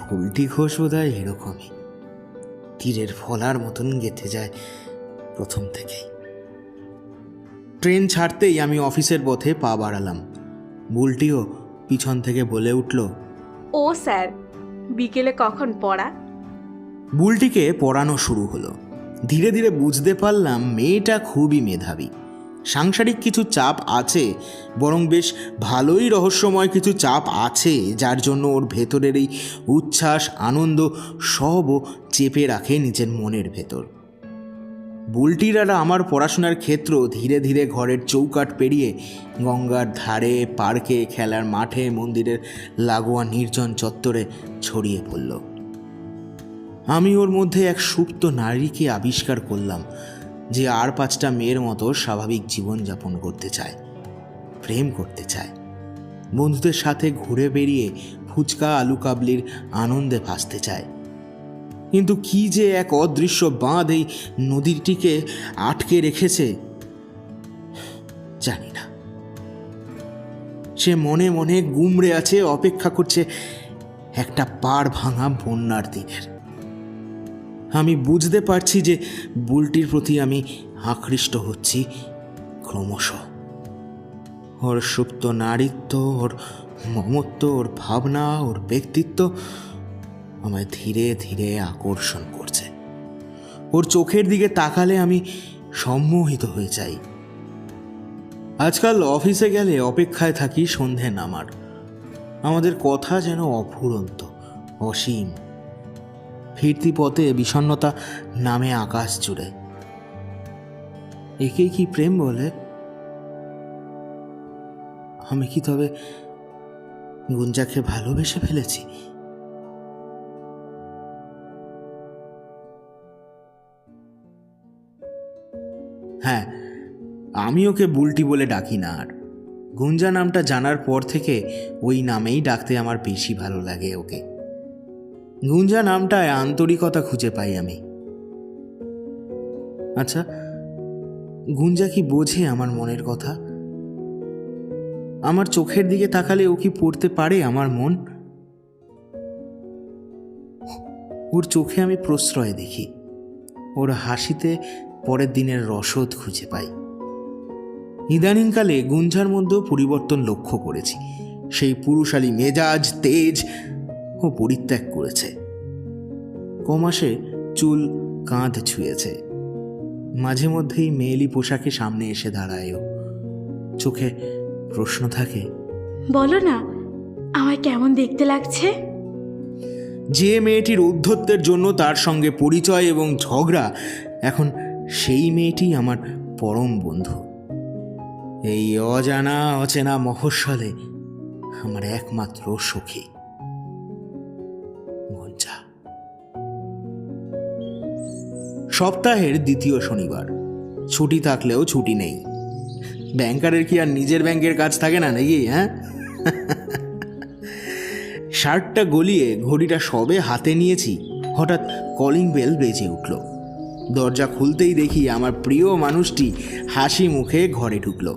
বুলটি ঘোষ বোধহয় এরকমই, তীরের ফলার মতন গেঁথে যায় প্রথম থেকেই। ট্রেন ছাড়তেই আমি অফিসের পথে পা বাড়ালাম। বুলটিও পিছন থেকে বলে উঠল, ও স্যার, বিকেলে কখন পড়া? বুলটিকে পড়ানো শুরু হলো। ধীরে ধীরে বুঝতে পারলাম মেয়েটা খুবই মেধাবী। সাংসারিক কিছু চাপ আছে, বরং বেশ ভালোই রহস্যময় কিছু চাপ আছে, যার জন্য ওর ভেতরের এই উচ্ছ্বাস, আনন্দ সবও চেপে রাখে নিজের মনের ভেতর। বুলটির আর আমার পড়াশোনার ক্ষেত্র ধীরে ধীরে ঘরের চৌকাঠ পেরিয়ে গঙ্গার ধারে, পার্কে, খেলার মাঠে, মন্দিরের লাগোয়া নির্জন চত্বরে ছড়িয়ে পড়ল। আমি ওর মধ্যে এক সুপ্ত নারীকে আবিষ্কার করলাম, যে আর 5টা মেয়ের মতো স্বাভাবিক জীবনযাপন করতে চায়, প্রেম করতে চায়, বন্ধুদের সাথে ঘুরে বেরিয়ে ফুচকা আলু কাবলির আনন্দে ভাসতে চায়। কিন্তু কি যে এক অদৃশ্য বাঁধ এই নদীটিকে আটকে রেখেছে জানি না। সে মনে মনে গুমড়ে আছে, অপেক্ষা করছে একটা পাড় ভাঙা বন্যার দিনের। আমি বুঝতে পারছি যে বুলটির প্রতি আমি আকৃষ্ট হচ্ছি ক্রমশ। ওর সুপ্ত নারীত্ব, ওর মমত্ব, ওর ভাবনা, ওর ব্যক্তিত্ব আমায় ধীরে ধীরে আকর্ষণ করছে। ওর চোখের দিকে তাকালে আমি সম্মোহিত হয়ে যাই। আজকাল অফিসে গেলে অপেক্ষায় থাকি সন্ধে নামার। আমাদের কথা যেন অফুরন্ত, অসীম। ফিরতি পথে বিষণ্ণতা নামে আকাশ জুড়ে। একেই কি প্রেম বলে? আমি কি তবে গুঞ্জাকে ভালোবেসে ফেলেছি? হ্যাঁ, আমি ওকে বুলটি বলে ডাকি না আর। গুঞ্জা নামটা জানার পর থেকে ওই নামেই ডাকতে আমার বেশি ভালো লাগে ওকে। গুঞ্জা নামটায় আন্তরিকতা খুঁজে পাই আমি। আচ্ছা, গুঞ্জা কি বোঝে আমার মনের কথা? আমার চোখের দিকে তাকালে ও কি পড়তে পারে আমার মন? ওর চোখে আমি প্রশ্রয় দেখি, ওর হাসিতে পরের দিনের রসদ খুঁজে পাই। ইদানিংকালে গুঞ্জার মধ্যেও পরিবর্তন লক্ষ্য করেছি। সেই পুরুষালী মেজাজ, তেজ ও পরিত্যাগ করেছে। কমাসে চুল কাঁধ ছুঁয়েছে। মাঝে মধ্যেই মেয়েলি পোশাকে সামনে এসে দাঁড়ায় ও। চোখে প্রশ্ন থাকে, বলো না আমায় কেমন দেখতে লাগছে? যে মেয়েটির ঔদ্ধত্যের জন্য তার সঙ্গে পরিচয় এবং ঝগড়া, এখন সেই মেয়েটি আমার পরম বন্ধু। এই অজানা অচেনা মফস্বলে আমার একমাত্র সখী গুঞ্জা। সপ্তাহের দ্বিতীয় শনিবার। ছুটি থাকলেও ছুটি নেই। ব্যাংকারের কি আর নিজের ব্যাংকের কাজ থাকে না নাকি? হ্যাঁ, শার্টটা গলিয়ে ঘড়িটা সবে হাতে নিয়েছি, হঠাৎ কলিং বেল বেজে উঠল। দরজা খুলতেই দেখি আমার প্রিয় মানুষটি হাসি মুখে ঘরে ঢুকল।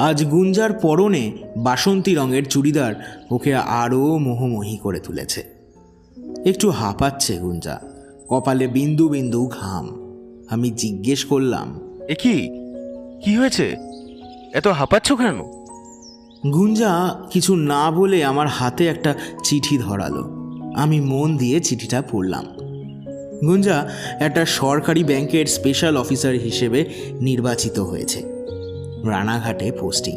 আজ গুঞ্জার পরনে বাসন্তী রঙের চুড়িদার ওকে আরও মোহমোহী করে তুলেছে। একটু হাঁপাচ্ছে গুঞ্জা, কপালে বিন্দু বিন্দু ঘাম। আমি জিজ্ঞেস করলাম, এ কি হয়েছে? এত হাঁপাচ্ছ কেন? গুঞ্জা কিছু না বলে আমার হাতে একটা চিঠি ধরালো। আমি মন দিয়ে চিঠিটা পড়লাম। গুঞ্জা একটা সরকারি ব্যাংকের স্পেশাল অফিসার হিসেবে নির্বাচিত হয়েছে। রানাঘাটে পোস্টিং।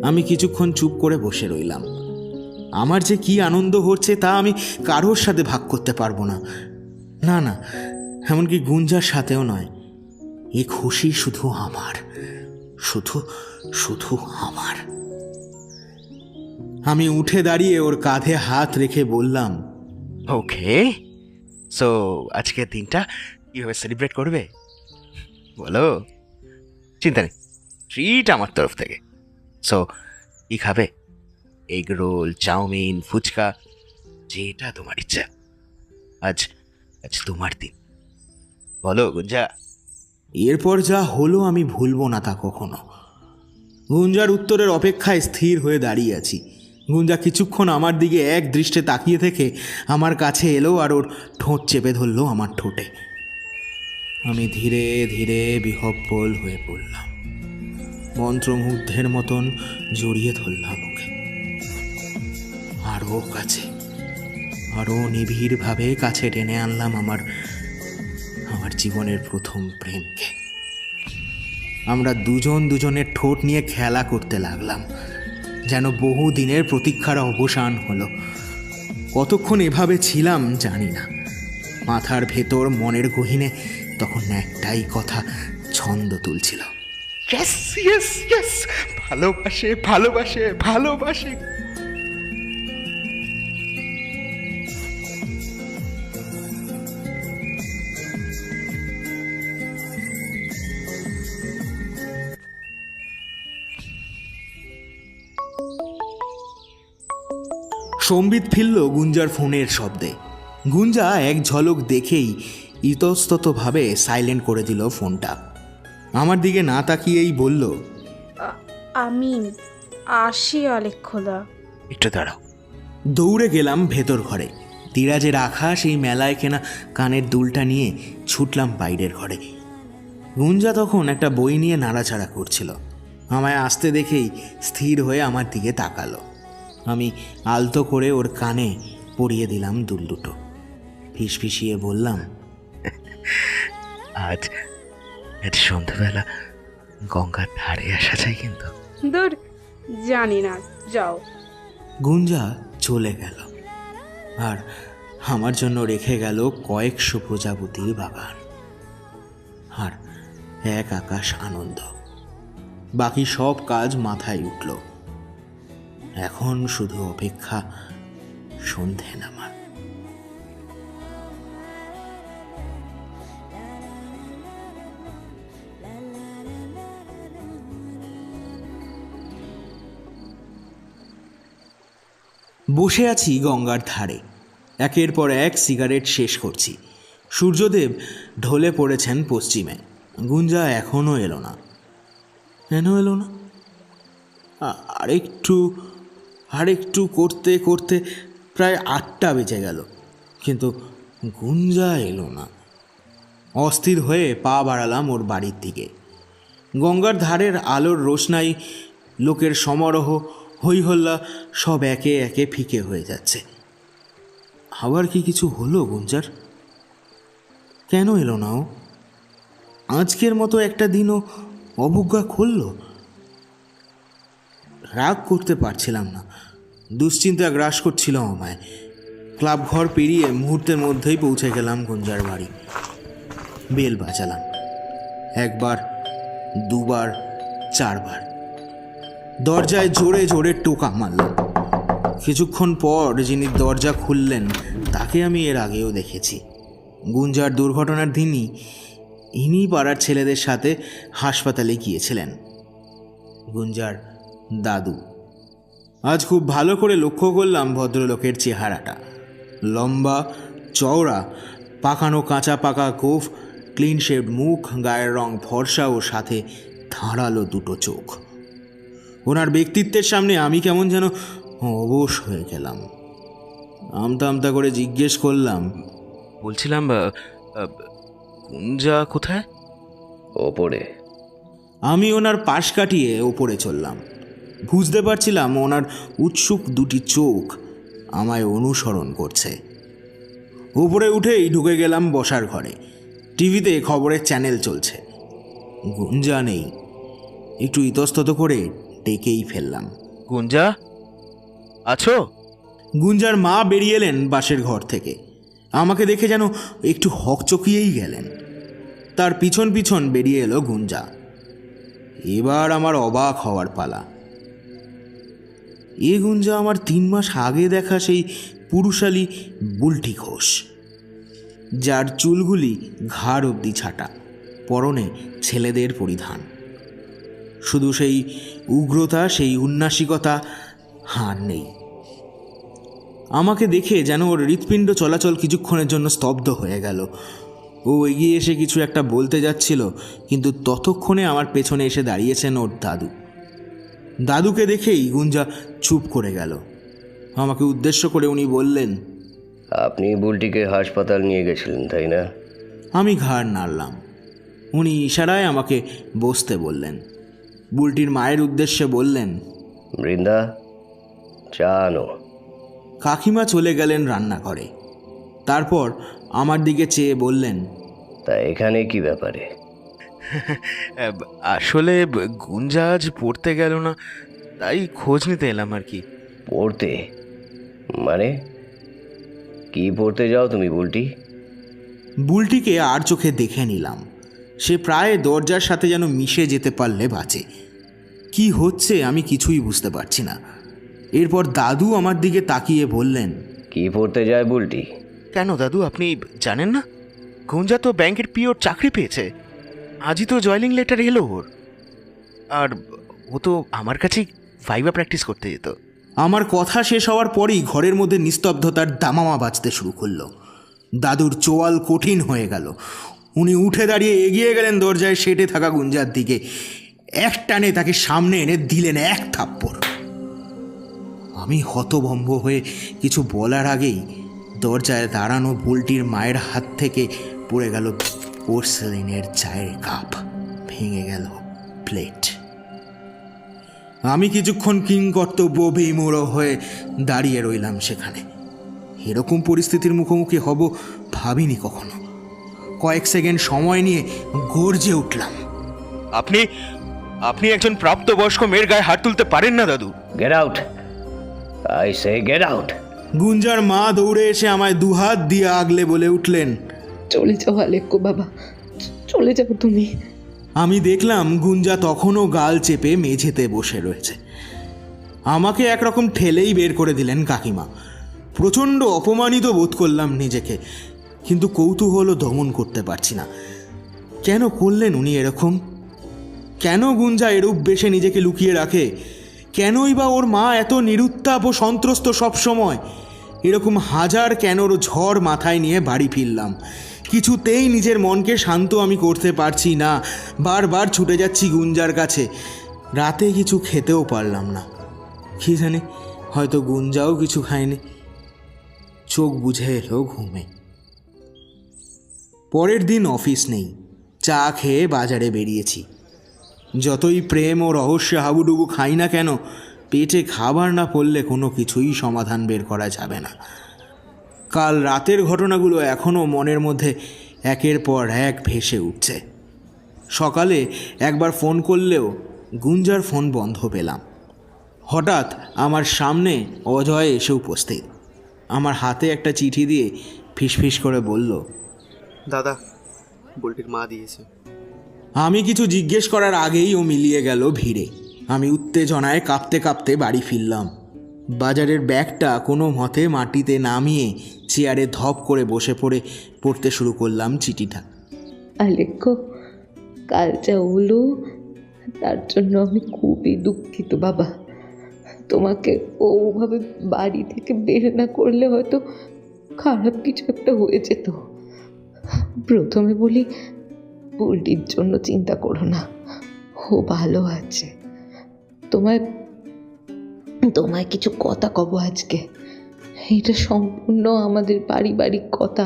আমি কিছুক্ষণ চুপ করে বসে রইলাম। আমার যে কি আনন্দ হচ্ছে তা আমি কারোর সাথে ভাগ করতে পারবো না। না না, এমনকি গুঞ্জার সাথেও নয়। এ খুশি শুধু আমার, শুধু শুধু আমার। আমি উঠে দাঁড়িয়ে ওর কাঁধে হাত রেখে বললাম, ওকে, সো আজকের দিনটা কীভাবে সেলিব্রেট করবে বলো? চিন্তা নেই, ট্রিট আমার তরফ থেকে। সো কী খাবে? এগ রোল, চাউমিন, ফুচকা, যেটা তোমার ইচ্ছা। আজ আজ তোমার দিন, বলো গুঞ্জা। এরপর যা হলো আমি ভুলবো না তা কখনো। গুঞ্জার উত্তরের অপেক্ষায় স্থির হয়ে দাঁড়িয়ে আছি। গুঞ্জা কিছুক্ষণ আমার দিকে এক দৃষ্টে তাকিয়ে থেকে আমার কাছে এলো আর ওর ঠোঁট চেপে ধরলো আমার ঠোঁটে। আমি ধীরে ধীরে বিহ্বল হয়ে পড়লাম। মন্ত্রমুগ্ধের মতন জড়িয়ে ধরলাম ওকে। আরও কাছে, আরও নিবিড়ভাবে কাছে টেনে আনলাম আমার জীবনের প্রথম প্রেমকে। আমরা দুজনের ঠোঁট নিয়ে খেলা করতে লাগলাম, যেন বহু দিনের প্রতীক্ষার অবসান হলো। কতক্ষণ এভাবে ছিলাম জানি না। মাথার ভেতর মনের গহীনে তখন একটাই কথা ছন্দ তুলছিল, ইয়েস ইয়েস ইয়েস, ভালোবাসে ভালোবাসে ভালোবাসে। সম্বিত ফিরল গুঞ্জার ফোনের শব্দে। গুঞ্জা এক ঝলক দেখেই ইতস্ততভাবে সাইলেন্ট করে দিল ফোনটা। আমার দিকে না তাকিয়েই বলল, আমি আসি আলেখ্যদা। একটু দাঁড়াও। দৌড়ে গেলাম ভেতর ঘরে। তিরাজে রাখা সেই মেলায় কেনা কানের দুলটা নিয়ে ছুটলাম বাইরের ঘরে। গুঞ্জা তখন একটা বই নিয়ে নাড়াচাড়া করছিল। আমায় আসতে দেখেই স্থির হয়ে আমার দিকে তাকালো। আমি আলতো করে ওর কানে পরিয়ে দিলাম দুল দুটো। ফিসফিসিয়ে বললাম, আজ আজ সন্ধ্যাবেলা গঙ্গার ধারে আসা যায় কিন্তু। দূর, জানি না, যাও। গুঞ্জা চলে গেল, আর আমার জন্য রেখে গেল কয়েকশো প্রজাপতির বাগান আর এক আকাশ আনন্দ। বাকি সব কাজ মাথায় উঠল। এখন শুধু অপেক্ষা সন্ধে নামার। বসে আছি গঙ্গার ধারে, একের পর এক সিগারেট শেষ করছি। সূর্যদেব ঢলে পড়েছেন পশ্চিমে। গুঞ্জা এখনও এলো না। কেন এলো না? আরেকটু করতে করতে প্রায় 8টা বেজে গেল, কিন্তু গুঞ্জা এলো না। অস্থির হয়ে পা বাড়ালাম ওর বাড়ির দিকে। গঙ্গার ধারের আলোর রোশনাই, লোকের সমারোহ, হইহল্লা সব একে একে ফিকে হয়ে যাচ্ছে। আবার কি কিছু হলো গুঞ্জার? কেন এলো না ও? আজকের মতো একটা দিনও অবজ্ঞা করল। রাগ করতে পারছিলাম না, দুশ্চিন্তা গ্রাস করছিল আমায়। ক্লাব ঘর পেরিয়ে মুহূর্তের মধ্যেই পৌঁছে গেলাম গুঞ্জার বাড়ি। বেল বাজালাম, 1 বার, 2 বার, 4 বার। দরজায় জোরে জোরে টোকা মারলাম। কিছুক্ষণ পর যিনি দরজা খুললেন তাকে আমি এর আগেও দেখেছি। গুঞ্জার দুর্ঘটনার দিনই ইনি পাড়ার ছেলেদের সাথে হাসপাতালে গিয়েছিলেন। গুঞ্জার দাদু। আজ খুব ভালো করে লক্ষ্য করলাম ভদ্রলোকের চেহারাটা। লম্বা, চওড়া, পাকানো কাঁচা পাকা গোঁফ, ক্লিন শেভ মুখ, গায়ের রং ফর্সা ও সাথে ধারালো দুটো চোখ। ওনার ব্যক্তিত্বের সামনে আমি কেমন যেন অবশ হয়ে গেলাম। আমতা আমতা করে জিজ্ঞেস করলাম, বলছিলাম গুঞ্জা কোথায়? ওপরে। আমি ওনার পাশ কাটিয়ে ওপরে চললাম। বুঝতে পারছিলাম ওনার উৎসুক দুটি চোখ আমায় অনুসরণ করছে। উপরে উঠেই ঢুকে গেলাম বসার ঘরে। টিভিতে খবরের চ্যানেল চলছে। গুঞ্জা নেই। একটু ইতস্তত করে ডেকেই ফেললাম, গুঞ্জা আছো? গুঞ্জার মা বেরিয়ে এলেন বাসের ঘর থেকে। আমাকে দেখে যেন একটু হকচকিয়েই গেলেন। তার পিছন পিছন বেরিয়ে এলো গুঞ্জা। এবার আমার অবাক হওয়ার পালা। এ গুঞ্জা আমার 3 মাস আগে দেখা সেই পুরুষালী বুলটি ঘোষ, যার চুলগুলি ঘাড় অবধি ছাটা, পরনে ছেলেদের পরিধান। শুধু সেই উগ্রতা, সেই উন্নাসিকতা আর নেই। আমাকে দেখে যেন ওর হৃৎপিণ্ড চলাচল কিছুক্ষণের জন্য স্তব্ধ হয়ে গেল। ও এগিয়ে এসে কিছু একটা বলতে যাচ্ছিল, কিন্তু ততক্ষণে আমার পেছনে এসে দাঁড়িয়েছেন ওর দাদু। দাদুকে দেখেই গুঞ্জা চুপ করে গেল। আমাকে উদ্দেশ্য করে উনি বললেন, আপনি বুলটিকে হাসপাতাল নিয়ে গেছিলেন, তাই না? আমি ঘাড় নাড়লাম। উনি ইশারায় আমাকে বসতে বললেন। বুলটির মায়ের উদ্দেশ্যে বললেন, বৃন্দা, চা আনো। কাকিমা চলে গেলেন রান্নাঘরে। তারপর আমার দিকে চেয়ে বললেন, তা এখানে কি ব্যাপারে? আসলে গুঞ্জা আজ পড়তে গেল না, তাই খোঁজ নিতে এলাম আর কি। পড়তে? মানে কি পড়তে যাও তুমি বুলটি? বুলটিকে আর চোখে দেখে নিলাম। সে প্রায় দরজার সাথে যেন মিশে যেতে পারলে বাঁচে। কি হচ্ছে আমি কিছুই বুঝতে পারছি না। এরপর দাদু আমার দিকে তাকিয়ে বললেন, কি পড়তে যায় বুলটি? কেন দাদু, আপনি জানেন না? গুঞ্জা তো ব্যাংকের পিওর চাকরি পেয়েছে। আজই তো জয়েনিং লেটার এলো ওর। আর ও তো আমার কাছেই ভাইবা প্র্যাকটিস করতে যেত। আমার কথা শেষ হওয়ার পরই ঘরের মধ্যে নিস্তব্ধতার দামামা বাজতে শুরু করলো। দাদুর চোয়াল কঠিন হয়ে গেল। উনি উঠে দাঁড়িয়ে এগিয়ে গেলেন দরজায় সেটে থাকা গুঞ্জার দিকে। এক টানে তাকে সামনে এনে দিলেন 1 থাপ্পড়। আমি হতভম্ব হয়ে কিছু বলার আগেই দরজায় দাঁড়ানো বুলটির মায়ের হাত থেকে পড়ে গেল পোর্সেলিনের চায়ের কাপ, ভেঙে গেল প্লেট। আমি কিছুক্ষণ কিংকর্তব্য বিমূঢ় হয়ে দাঁড়িয়ে রইলাম সেখানে। এরকম পরিস্থিতির মুখোমুখি হব ভাবিনি কখনো। কয়েক সেকেন্ড সময় নিয়ে গর্জে উঠলাম। আপনি আপনি একজন প্রাপ্তবয়স্ক মেয়ের গায়ে হাত তুলতে পারেন না দাদু। Get out, I say get out. গুঞ্জার মা দৌড়ে এসে আমায় দুহাত দিয়ে আগলে বলে উঠলেন, চলে যাও আলেক্য বাবা, চলে যাও তুমি। আমি দেখলাম গুঞ্জা তখনও গাল চেপে মেঝেতে বসে রয়েছে। আমাকে একরকম ঠেলেই বের করে দিলেন কাকিমা। প্রচণ্ড অপমানিত বোধ করলাম নিজেকে, কিন্তু কৌতূহলও দমন করতে পারছি না। কেন করলেন উনি এরকম? কেন গুঞ্জা এরূপ বেশে নিজেকে লুকিয়ে রাখে? কেনই বা ওর মা এত নিরুত্তাপ ও সন্ত্রস্ত সবসময়? এরকম হাজার কেনর ঝড় মাথায় নিয়ে বাড়ি ফিরলাম। কিছুতেই নিজের মনকে শান্ত আমি করতে পারছি না। বারবার ছুটে যাচ্ছি গুঞ্জার কাছে। রাতে কিছু খেতেও পারলাম না। কি জানি, হয়তো গুঞ্জাও কিছু খায়নি। চোখ বুঝে এলো ঘুমে। পরের দিন অফিস নেই। চা খেয়ে বাজারে বেরিয়েছি। যতই প্রেম ও রহস্যে হাবুডুবু খাই না কেন, পেটে খাবার না পড়লে কোনো কিছুই সমাধান বের করা যাবে না। কাল রাতের ঘটনাগুলো এখনও মনের মধ্যে একের পর এক ভেসে উঠছে। সকালে একবার ফোন করলেও গুঞ্জার ফোন বন্ধ পেলাম। হঠাৎ আমার সামনে অজয় এসে উপস্থিত। আমার হাতে একটা চিঠি দিয়ে ফিসফিস করে বলল, দাদা, বুলটির মা দিয়েছে। আমি কিছু জিজ্ঞেস করার আগেই ও মিলিয়ে গেল ভিড়ে। আমি উত্তেজনায় কাঁপতে কাঁপতে বাড়ি ফিরলাম। বাজারের ব্যাগটা কোনো মতে মাটিতে নামিয়ে চেয়ারে ধপ করে বসে পড়তে শুরু করলাম চিঠিটা। আলেক্য, কাল যা হলো তার জন্য আমি খুবই দুঃখিত বাবা। তোমাকে ওভাবে বাড়ি থেকে বের না করলে হয়তো খারাপ কিছু একটা হয়ে যেত। প্রথমে বলি, বুলটির জন্য চিন্তা করো না, ও ভালো আছে। তোমায় কিছু কথা কব আজকে। এটা সম্পূর্ণ আমাদের পারিবারিক কথা,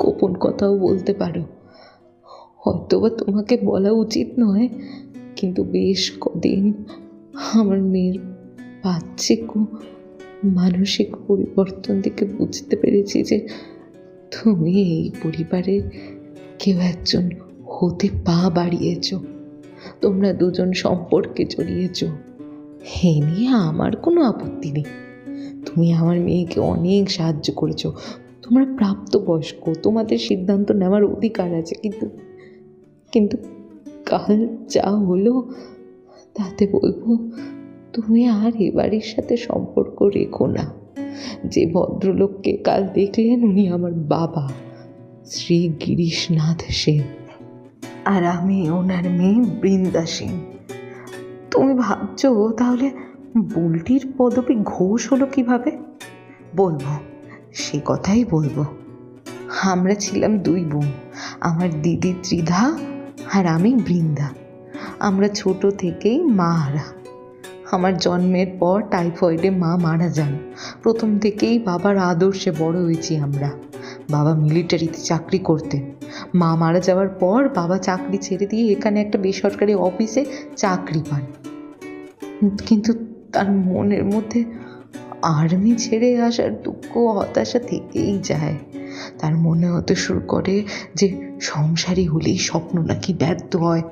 গোপন কথাও বলতে পারো। হয়তোবা তোমাকে বলা উচিত নয়, কিন্তু বেশ কদিন আমার মেয়ের বাহ্যিক ও মানসিক পরিবর্তন থেকে বুঝতে পেরেছি যে তুমি এই পরিবারের কেউ একজন হতে পা বাড়িয়েছ। তোমরা দুজন সম্পর্কে জড়িয়েছ। এ নিয়ে আমার কোনো আপত্তি নেই। তুমি আমার মেয়েকে অনেক সাহায্য করেছো। তোমরা প্রাপ্তবয়স্ক, তোমাদের সিদ্ধান্ত নেওয়ার অধিকার আছে। কিন্তু কাল যা হলো তাতে বলবো, তুমি আর এ বাড়ির সাথে সম্পর্ক রেখো না। যে ভদ্রলোককে কাল দেখলেন উনি আমার বাবা, শ্রী গিরিশনাথ সেন, আর আমি ওনার মেয়ে বৃন্দা সেন। তুমি ভাবছো তাহলে বুলটির পদবী ঘোষ হলো কিভাবে? বলবো, সে কথাই বলবো। আমরা ছিলাম দুই বোন, আমার দিদি ত্রিধা আর আমি বৃন্দা। আমরা ছোট থেকেই মা হারা। আমার জন্মের পর টাইফয়েডে মা মারা যান। প্রথম থেকেই বাবার আদর্শে বড় হয়েছি আমরা। বাবা মিলিটারিতে চাকরি করতেন। মা মারা যাওয়ার পর বাবা চাকরি ছেড়ে দিয়ে এখানে একটা বেসরকারি অফিসে চাকরি পান। কিন্তু তার মনের মধ্যে আর্মি ছেড়ে আসার দুঃখ হতাশা থেকেই যায়। তার মনে হতে শুরু করে যে সংসারী হলেই স্বপ্ন নাকি ব্যর্থ হয়।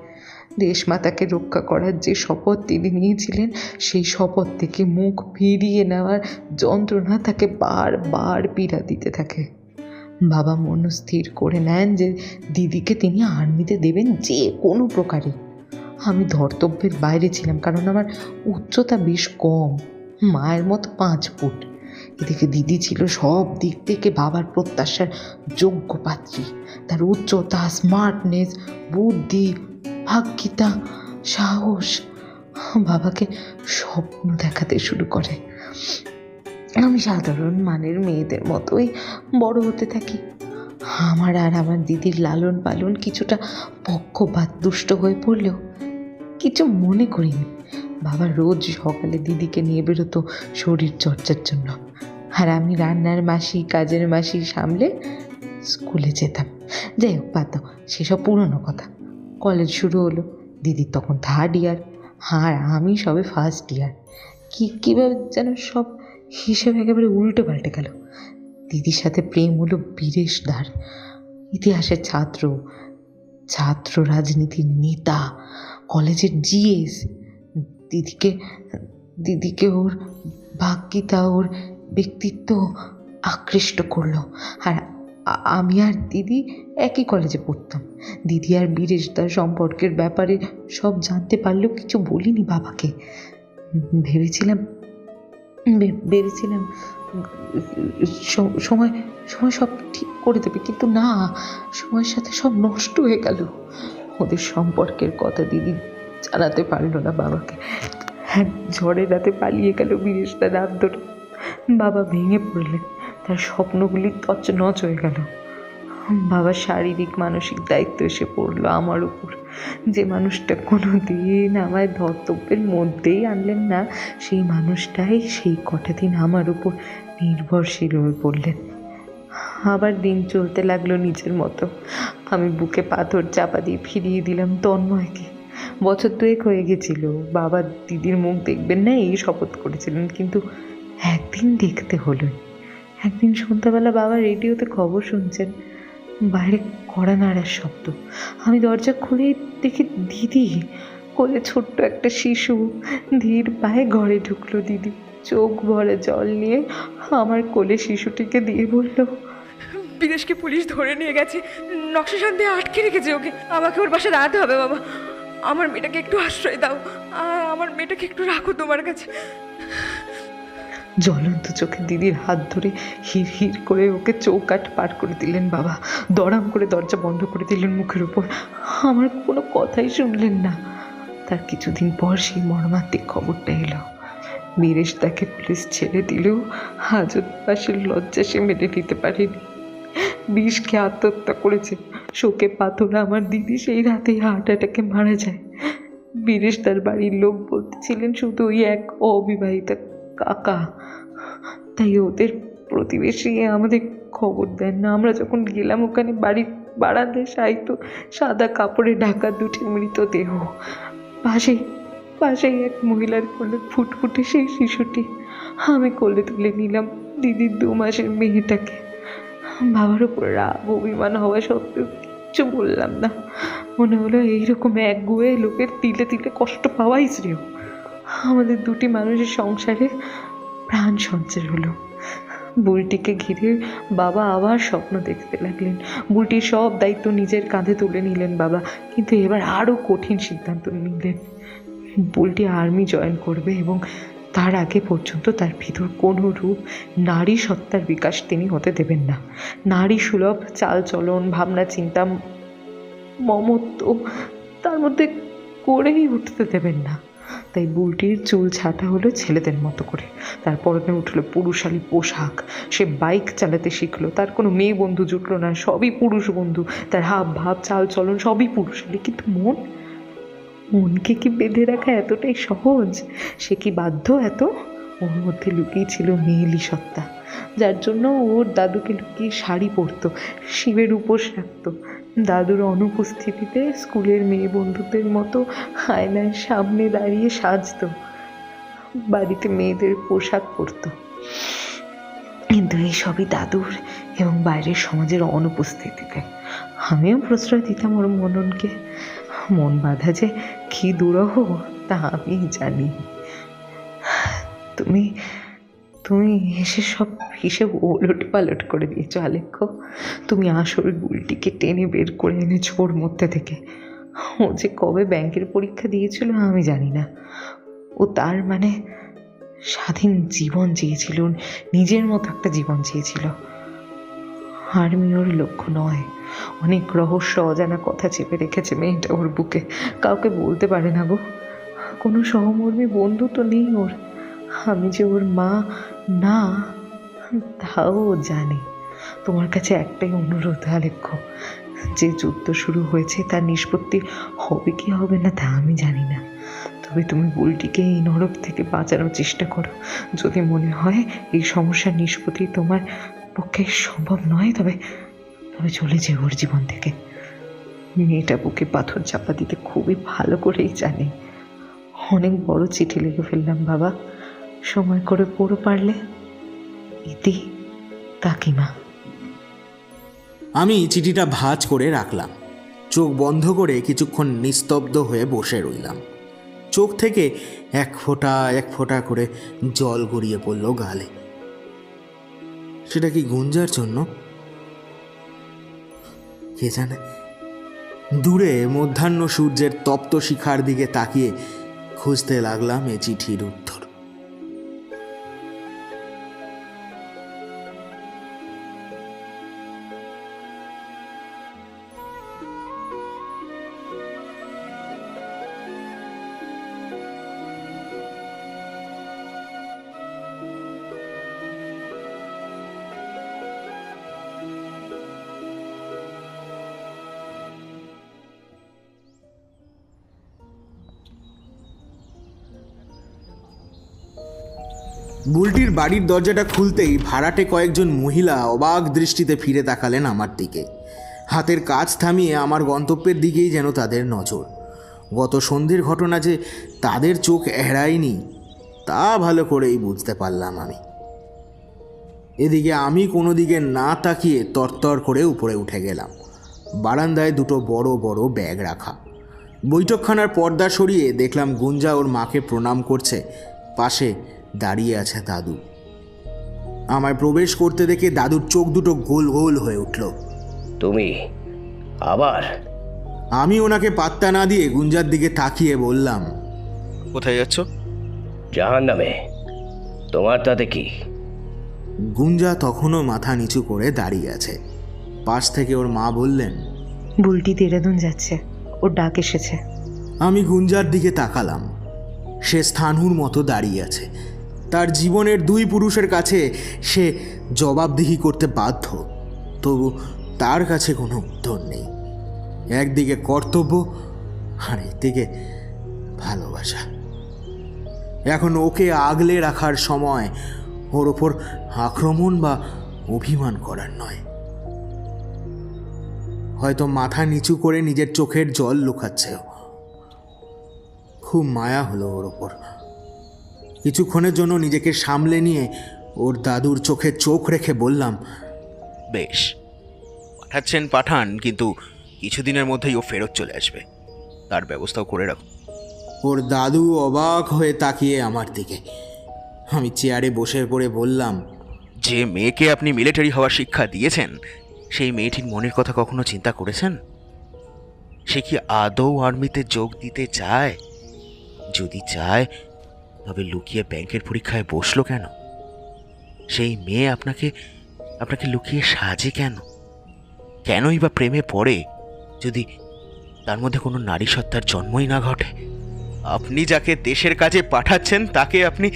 দেশমাতাকে রক্ষা করার যে শপথ তিনি নিয়েছিলেন, সেই শপথ থেকে মুখ ফিরিয়ে নেওয়ার যন্ত্রণা তাকে বারবার পীড়া দিতে থাকে। বাবা মনস্থির করে নেন যে দিদিকে তিনি আর্মিতে দেবেন যে কোনো প্রকারে। আমি ধর্তব্যের বাইরে ছিলাম, কারণ আমার উচ্চতা বেশ কম, মায়ের মতো 5 ফুট। এদিকে দিদি ছিল সব দিক থেকে বাবার প্রত্যাশার যোগ্য পাত্রী। তার উচ্চতা, স্মার্টনেস, বুদ্ধি, ভাগ্যিতা, সাহস বাবাকে স্বপ্ন দেখাতে শুরু করে। আমি সাধারণ মানের মেয়েদের মতোই বড় হতে থাকি। আমার আর আমার দিদির লালন পালন কিছুটা পক্ষপাত দুষ্ট হয়ে পড়লেও কিছু মনে করিনি। বাবা রোজ সকালে দিদিকে নিয়ে বেরোতো শরীর চর্চার জন্য, আর আমি রান্নার মাসি, কাজের মাসি সামলে স্কুলে যেতাম। যাই হোক, বাদ দাও, সেসব পুরনো কথা। কলেজ শুরু হলো। দিদি তখন 3rd ইয়ার, আর আমি সবে 1st ইয়ার। কীভাবে যেন সব হিসেব একেবারে উল্টে পাল্টে গেল। দিদির সাথে প্রেম হলো বীরেশ দার, ইতিহাসের ছাত্র, ছাত্র রাজনীতির নেতা, কলেজের জিএস। দিদিকে ওর ভাগ্যিতা, ওর ব্যক্তিত্ব আকৃষ্ট করলো। আর আমি আর দিদি একই কলেজে পড়তাম। দিদি আর বীরেশদার সম্পর্কের ব্যাপারে সব জানতে পারলেও কিছু বলিনি বাবাকে। ভেবেছিলাম সময় সব ঠিক করে দেবে, কিন্তু না, সময়ের সাথে সব নষ্ট হয়ে গেল। ওদের সম্পর্কের কথা দিদি জানাতে পারলো না বাবাকে। হ্যাঁ, ঝড়ের রাতে পালিয়ে গেল বীরেশদার রাত ধরে। বাবা ভেঙে পড়লেন, তার স্বপ্নগুলি তছনছ হয়ে গেল। বাবার শারীরিক মানসিক দায়িত্ব এসে পড়লো আমার উপর। যে মানুষটা কোনো দিন আমায় ধর্তব্যের মধ্যেই আনলেন না, সেই মানুষটাই সেই কটা দিন আমার উপর নির্ভরশীল হয়ে পড়লেন। আবার দিন চলতে লাগলো নিজের মতো। আমি বুকে পাথর চাপা দিয়ে ফিরিয়ে দিলাম তন্ময়কে। বছর 2 হয়ে গেছিল। বাবা দিদির মুখ দেখবেন না এই শপথ করেছিলেন, কিন্তু একদিন দেখতে হলোই। একদিন সন্ধ্যাবেলা বাবা রেডিওতে খবর শুনছেন, বাইরে কড়া নাড়ার শব্দ। আমি দরজা খুলেই দেখি দিদি, কোলে ছোট্ট একটা শিশু ধীর পায়ে ঘরে ঢুকলো। দিদি চোখ ভরে জল নিয়ে আমার কোলে শিশুটিকে দিয়ে বলল, বিদেশকে পুলিশ ধরে নিয়ে গেছে, নকশা সন্ধে আটকে রেখেছে ওকে। আমাকে ওর পাশে দাঁড়াতে হবে বাবা। আমার মেয়েটাকে একটু আশ্রয় দাও, আমার মেয়েটাকে একটু রাখো তোমার কাছে। জ্বলন্ত চোখে দিদির হাত ধরে হির হির করে ওকে চৌকাঠ পার করে দিলেন বাবা। দড়াম করে দরজা বন্ধ করে দিলেন মুখের উপর। আমার কোনো কথাই শুনলেন না। তার কিছুদিন পর সেই মর্মান্তিক খবরটা এলো। বীরেশদাকে পুলিশ ছেড়ে দিলেও হাজত পাশের লজ্জা সে মেনে নিতে পারেনি। বিষ খেয়ে আত্মহত্যা করেছে। শোকে পাথর আমার দিদি সেই রাতেই হার্ট অ্যাটাকে মারা যায়। বীরেশদার বাড়ির লোক বলতেছিলেন শুধু ওই এক অবিবাহিতা কাকা, তাই ওদের প্রতিবেশী আমাদের খবর দেন না। আমরা যখন গেলাম, ওখানে বাড়ির বারান্দায় সাহিত্য সাদা কাপড়ে ঢাকা 2টি মৃতদেহ। পাশেই এক মহিলার কোলে ফুটফুটে সেই শিশুটি। আমি কোলে তুলে নিলাম দিদির 2 মাসের মেয়েটাকে। বাবার উপর রাগ অভিমান হওয়া সত্ত্বেও কিচ্ছু বললাম না। মনে হলো এইরকম একগুয়ে লোকের তিলে তিলে কষ্ট পাওয়াই শ্রেয়। আমাদের 2টি মানুষের সংসারে প্রাণ সঞ্চার হলো। বুলটিকে ঘিরে বাবা আবার স্বপ্ন দেখতে লাগলেন। বুলটির সব দায়িত্ব নিজের কাঁধে তুলে নিলেন বাবা, কিন্তু এবার আরও কঠিন সিদ্ধান্ত নিলেন। বুলটি আর্মি জয়েন করবে এবং তার আগে পর্যন্ত তার ভিতর কোনো রূপ নারী সত্তার বিকাশ তিনি হতে দেবেন না। নারী সুলভ চালচলন, ভাবনা, চিন্তা, মমত্ব তার মধ্যে করেই উঠতে দেবেন না। তাই বুলটির চুল ছাঁটা হলো ছেলেদের মতো করে। তার পরনে উঠলো পুরুষালী পোশাক। সে বাইক চালাতে শিখলো। তার কোনো মেয়ে বন্ধু জুটলো না, সবই পুরুষ বন্ধু। তার হাব ভাব চাল চলন সবই পুরুষালী। কিন্তু মনকে কি বেঁধে রাখা এতটাই সহজ? সে কি বাধ্য এত? ওর মধ্যে লুকিয়ে ছিল মেয়েলি সত্তা, যার জন্য ওর দাদুকে লুকিয়ে শাড়ি পরতো, শিবের উপোস রাখতো। দাদুর অনুপস্থিতিতে স্কুলের মেয়ে বন্ধুদের মতো আয়নার সামনে দাঁড়িয়ে সাজতো, বাড়িতে মেয়েদের পোশাক পরতো। কিন্তু এই সবই দাদুর এবং বাইরের সমাজের অনুপস্থিতিতে। আমিও প্রশ্রয় দিতাম ওর মননকে। মন বাঁধা যে কি দুরহ তা আমি জানি। তুমি এসে সব হিসেব ওলট পালট করে দিয়েছ আলেখ্য। তুমি আসল বুলটিকে টেনে বের করে এনেছো ওর মধ্যে থেকে। ও যে কবে ব্যাংকের পরীক্ষা দিয়েছিল আমি জানি না। ও তার মানে স্বাধীন জীবন চেয়েছিল, নিজের মতো একটা জীবন চেয়েছিল। আর্মি ওর লক্ষ্য নয়। অনেক রহস্য, অজানা কথা চেপে রেখেছে মেয়েটা ওর বুকে। কাউকে বলতে পারে না গো। কোনো সহমর্মী বন্ধু তো নেই ওর। আমি যে ওর মা না, তাও জানে। তোমার কাছে একটাই অনুরোধ আলেখ্য, যে যুদ্ধ শুরু হয়েছে তার নিষ্পত্তি হবে কি হবে না তা আমি জানি না, তবে তুমি বুলটিকে এই নরক থেকে বাঁচানোর চেষ্টা করো। যদি মনে হয় এই সমস্যার নিষ্পত্তি তোমার পক্ষে সম্ভব নয়, তবে চলে যেও ওর জীবন থেকে। মেয়েটা বুকে পাথর চাপা দিতে খুবই ভালো করেই জানে। অনেক বড় চিঠি লিখে ফেললাম বাবা, সময় করে পড়ো পারলে। ইতি, কাকিমা। আমি চিঠিটা ভাঁজ করে রাখলাম। চোখ বন্ধ করে কিছুক্ষণ নিস্তব্ধ হয়ে বসে রইলাম। চোখ থেকে এক ফোঁটা করে জল গড়িয়ে পড়ল গালে। সেটা কি গুঞ্জার জন্য? কে জানে। দূরে মধ্যাহ্ন সূর্যের তপ্ত শিখার দিকে তাকিয়ে খুঁজতে লাগলাম এ চিঠির উত্তর। বুলটির বাড়ির দরজাটা খুলতেই ভাড়াটে কয়েকজন মহিলা অবাক দৃষ্টিতে ফিরে তাকালেন আমার দিকে। হাতের কাজ থামিয়ে আমার গন্তব্যের দিকেই যেন তাদের নজর। গত সন্ধ্যের ঘটনা যে তাদের চোখ এড়ায়নি তা ভালো করেই বুঝতে পারলাম আমি। এদিকে আমি কোনো দিকে না তাকিয়ে তরতর করে উপরে উঠে গেলাম। বারান্দায় দুটো বড় বড় ব্যাগ রাখা। বৈঠকখানার পর্দা সরিয়ে দেখলাম গুঞ্জা ওর মাকে প্রণাম করছে। পাশে দাঁড়িয়ে আছে দাদু। আমায় প্রবেশ করতে দেখে দাদুর চোখ দুটো গোল গোল হয়ে উঠল। তুমি আবার? আমি ওনাকে পাত্তা না দিয়ে গুঞ্জার দিকে তাকিয়ে বললাম, কোথায় যাচ্ছ? জাহান্নামে। তোমার তাতে কি? গুঞ্জা তখনও মাথা নিচু করে দাঁড়িয়ে আছে। পাশ থেকে ওর মা বললেন, বুলটি দেরাদুন যাচ্ছে, ওর ডাক এসেছে। আমি গুঞ্জার দিকে তাকালাম। সে স্থাণুর মতো দাঁড়িয়ে আছে। তার জীবনের দুই পুরুষের কাছে সে জবাবদিহি করতে বাধ্য, তবু তার কাছে কোনো উত্তর নেই। একদিকে কর্তব্য আর একদিকে ভালোবাসা। এখন ওকে আগলে রাখার সময় ওর ওপর আক্রমণ বা অভিমান করার নয়। হয়তো মাথা নিচু করে নিজের চোখের জল লুকাচ্ছে। খুব মায়া হলো ওর ওপর। কিছুক্ষণের জন্য নিজেকে সামলে নিয়ে ওর দাদুর চোখে চোখ রেখে বললাম, বেশ, পাঠাচ্ছেন পাঠান, কিন্তু কিছুদিনের মধ্যেই ও ফেরত চলে আসবে, তার ব্যবস্থাও করে রাখো। ওর দাদু অবাক হয়ে তাকিয়ে আমার দিকে। আমি চেয়ারে বসে পড়ে বললাম, যে মেয়েকে আপনি মিলিটারি হওয়ার শিক্ষা দিয়েছেন সেই মেয়েটির মনের কথা কখনো চিন্তা করেছেন? সে কি আদৌ আর্মিতে যোগ দিতে চায়? যদি চায় তবে লুকিয়ে ব্যাংকের পরীক্ষায় বসলো কেন? সেই মেয়ে আপনাকে লুকিয়ে সাজে কেন? কেনই বা প্রেমে পড়ে যদি তার মধ্যে কোনো নারী সত্তার জন্মই না ঘটে? আপনি যাকে দেশের কাজে পাঠাচ্ছেন তাকে আপনি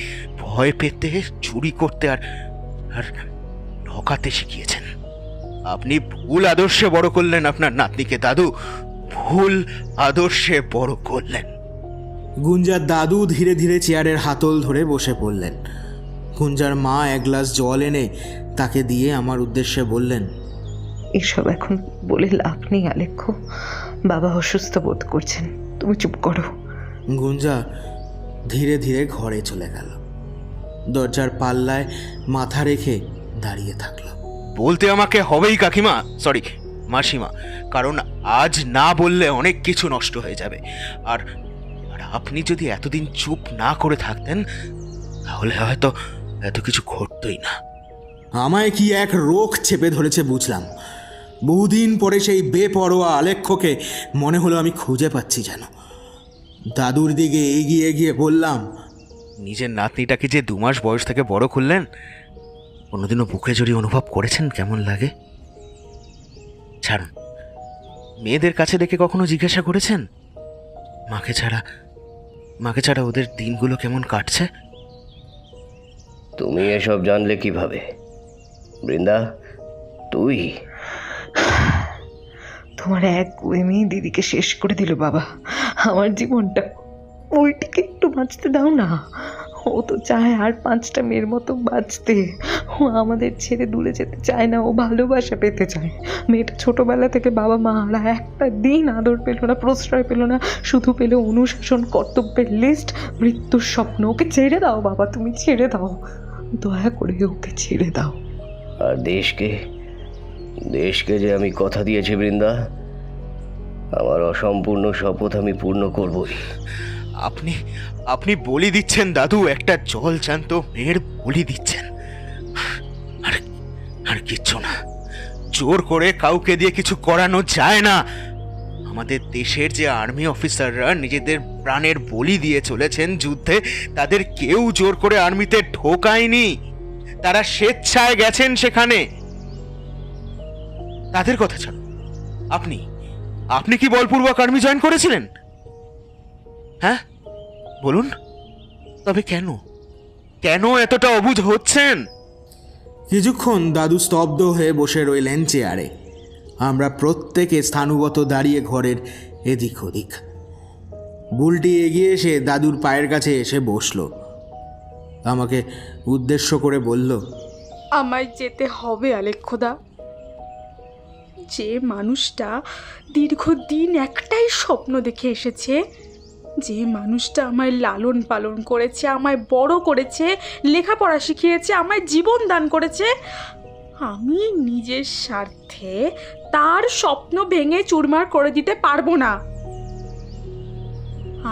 ভয় পেতে, চুরি করতে আর ঠকাতে শিখিয়েছেন। আপনি ভুল আদর্শে বড় করলেন আপনার নাতনিকে দাদু, ভুল আদর্শে বড় করলেন। গুঞ্জার দাদু ধীরে ধীরে চেয়ারের হাতল ধরে বসে পড়লেন। গুঞ্জার মা এক গ্লাস জল এনে তাকে দিয়ে আমার উদ্দেশ্যে বললেন, এসব এখন বলে লাভ নেই আলেখ্য, বাবা অসুস্থ বোধ করছেন, তুমি চুপ করো। গুঞ্জা ধীরে ধীরে ঘরে চলে গেল। দরজার পাল্লায় মাথা রেখে দাঁড়িয়ে থাকলো। বলতে আমাকে হবেই কাকিমা, সরি মাসিমা, কারণ আজ না বললে অনেক কিছু নষ্ট হয়ে যাবে। আর আপনি যদি এতদিন চুপ না করে থাকতেন তাহলে হয়তো এত কিছু ঘটতই না। আমায় কি এক রোগ চেপে ধরেছে বুঝলাম। বহুদিন পরে সেই বেপরোয়া আলেখ্যকে মনে হলো আমি খুঁজে পাচ্ছি যেন। দাদুর দিকে এগিয়ে গিয়ে বললাম, নিজের নাতনিটাকে যে 2 মাস বয়স থেকে বড় করলেন, কোনোদিনও বুকে জড়িয়ে অনুভব করেছেন কেমন লাগে? ছাড়ুন, মেয়েদের কাছে ডেকে কখনো জিজ্ঞাসা করেছেন মাকে ছাড়া ওদের দিনগুলো কেমন কাটছে? তুমি এসব জানলে কিভাবে বৃন্দা? তুই? তোমার এক মেয়ে দিদিকে শেষ করে দিল বাবা। আমার জীবনটা ওইটিকে একটু বাঁচতে দাও না। ও তো চায় আর 5টা মেয়ের মতো বাঁচতে। ও আমাদের ছেড়ে দূরে যেতে চায় না, ও ভালোবাসা পেতে চায়। মেয়েটা ছোটবেলা থেকে বাবা মা হারা, একটা দিন আদর পেল না, প্রশ্রয় পেল না, শুধু পেল অনুশাসন, কর্তব্যের লিস্ট, মৃত্যুর স্বপ্ন। ওকে ছেড়ে দাও বাবা, তুমি ছেড়ে দাও। দয়া করে ওকে ছেড়ে দাও। আর দেশকে দেশকে যে আমি কথা দিয়েছি বৃন্দা, আমার অসম্পূর্ণ শপথ আমি পূর্ণ করবই। আপনি আপনি বলি দিচ্ছেন দাদু, একটা জল জ্যান্ত মেয়ের বলি দিচ্ছেন। আর আর কিচ্ছু না, জোর করে কাউকে দিয়ে কিছু করানো যায় না। আমাদের দেশের যে আর্মি অফিসাররা নিজেদের প্রাণের বলি দিয়ে চলেছেন যুদ্ধে, তাদের কেউ জোর করে আর্মিতে ঢোকায়নি। তারা স্বেচ্ছায় গেছেন সেখানে। তাদের কথা ছাড়ো, আপনি আপনি কি বলপূর্বক আর্মি জয়েন করেছিলেন? হ্যাঁ বলুন, তবে কেন কেন এতটা অবুঝ হচ্ছেন? কিছুক্ষণ দাদু স্তব্ধ হয়ে বসে রইলেন চেয়ারে। আমরা প্রত্যেকে স্থানুগত দাঁড়িয়ে ঘরের এদিক ওদিক। বুলটি এগিয়ে এসে দাদুর পায়ের কাছে এসে বসল। আমাকে উদ্দেশ্য করে বলল, আমায় যেতে হবে আলেখ্যদা। যে মানুষটা দীর্ঘদিন একটাই স্বপ্ন দেখে এসেছে, যে মানুষটা আমায় লালন পালন করেছে, আমায় বড় করেছে, লেখাপড়া শিখিয়েছে, আমায় জীবন দান করেছে, আমি নিজের স্বার্থে তার স্বপ্ন ভেঙে চুরমার করে দিতে পারবো না।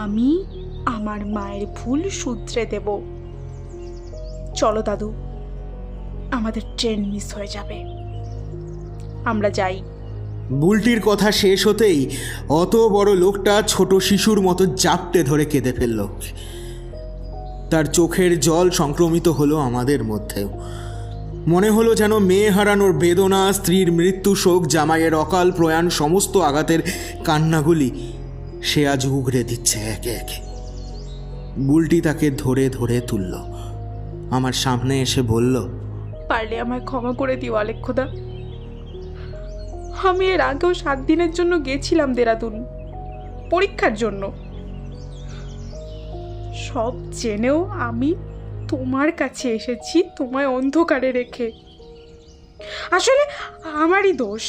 আমি আমার মায়ের ভুল শুধরে দেব। চলো দাদু, আমাদের ট্রেন মিস হয়ে যাবে, আমরা যাই। বুলটির কথা শেষ হতেই অত বড় লোকটা ছোট শিশুর মতো জাপটে ধরে কেঁদে ফেলল। তার চোখের জল সংক্রমিত হলো আমাদের মধ্যেও। মনে হলো যেন মেয়ে হারানোর বেদনা, স্ত্রীর মৃত্যু শোক, জামাইয়ের অকাল প্রয়াণ, সমস্ত আঘাতের কান্নাগুলি সে আজ উগড়ে দিচ্ছে একে একে। বুলটি তাকে ধরে ধরে তুলল, আমার সামনে এসে বলল, পারলে আমায় ক্ষমা করে দিও আলেখ্যদা। আমি এর আগেও 7 দিনের জন্য গেছিলাম দেরাদুন, পরীক্ষার জন্য। সব জেনেও আমি তোমার কাছে এসেছি তোমায় অন্ধকারে রেখে। আসলে আমারই দোষ,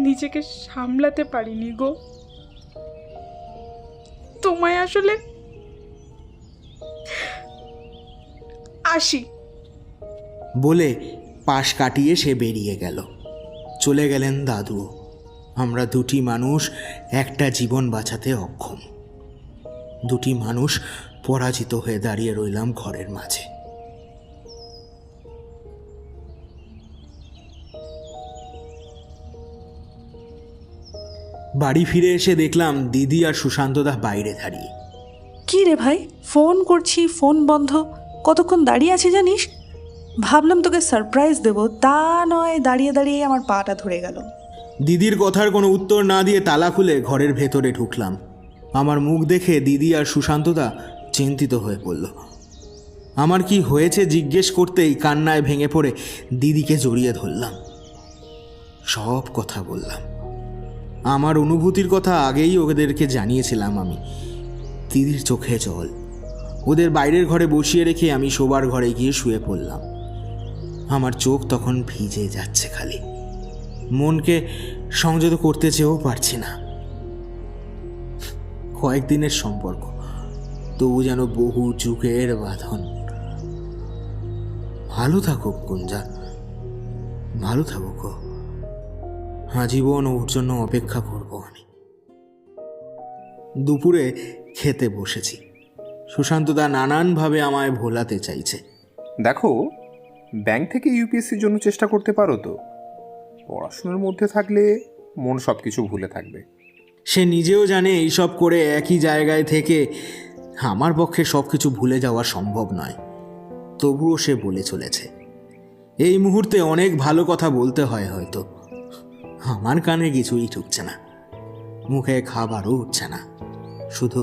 নিজেকে সামলাতে পারিনি গো। তোমায় আসলে আসি বলে পাশ কাটিয়ে সে বেরিয়ে গেল। চলে গেলেন দাদু। আমরা দুটি মানুষ একটা জীবন বাঁচাতে অক্ষম। দুটি মানুষ পরাজিত হয়ে দাঁড়িয়ে রইলাম ঘরের মাঝে। বাড়ি ফিরে এসে দেখলাম দিদি আর সুশান্তদা বাইরে দাঁড়িয়ে। কি রে ভাই, ফোন করছি ফোন বন্ধ, কতক্ষণ দাঁড়িয়ে আছি জানিস? ভাবলাম তোকে সারপ্রাইজ দেবো, তা নয়, দাঁড়িয়ে দাঁড়িয়ে আমার পাটা ধরে গেল। দিদির কথার কোনো উত্তর না দিয়ে তালা খুলে ঘরের ভেতরে ঢুকলাম। আমার মুখ দেখে দিদি আর সুশান্তদা চিন্তিত হয়ে পড়ল। আমার কি হয়েছে জিজ্ঞেস করতেই কান্নায় ভেঙে পড়ে দিদিকে জড়িয়ে ধরলাম। সব কথা বললাম। আমার অনুভূতির কথা আগেই ওদেরকে জানিয়েছিলাম আমি। দিদির চোখে জল। ওদের বাইরের ঘরে বসিয়ে রেখে আমি শোবার ঘরে গিয়ে শুয়ে পড়লাম। আমার চোখ তখন ভিজে যাচ্ছে খালি। মনকে সংযত করতে চেয়েও পারছি না। কয়েকদিনের সম্পর্ক, তবু যেন বহু যুগের বাঁধন। ভালো থাকুক গুঞ্জা, ভালো থাকুক। আজীবন ওর জন্য অপেক্ষা করব আমি। দুপুরে খেতে বসেছি। সুশান্তদা নানানভাবে আমায় ভোলাতে চাইছে। দেখো, ব্যাংক থেকে ইউপিএসসির জন্য চেষ্টা করতে পারো তো। পড়াশোনার মধ্যে থাকলে মন সব কিছু ভুলে থাকবে। সে নিজেও জানে এইসব করে একই জায়গায় থেকে আমার পক্ষে সব কিছু ভুলে যাওয়া সম্ভব নয়। তবুও সে বলে চলেছে। এই মুহূর্তে অনেক ভালো কথা বলতে হয় হয়তো। আমার কানে কিছুই ঢুকছে না, মুখে খাবারও উঠছে না, শুধু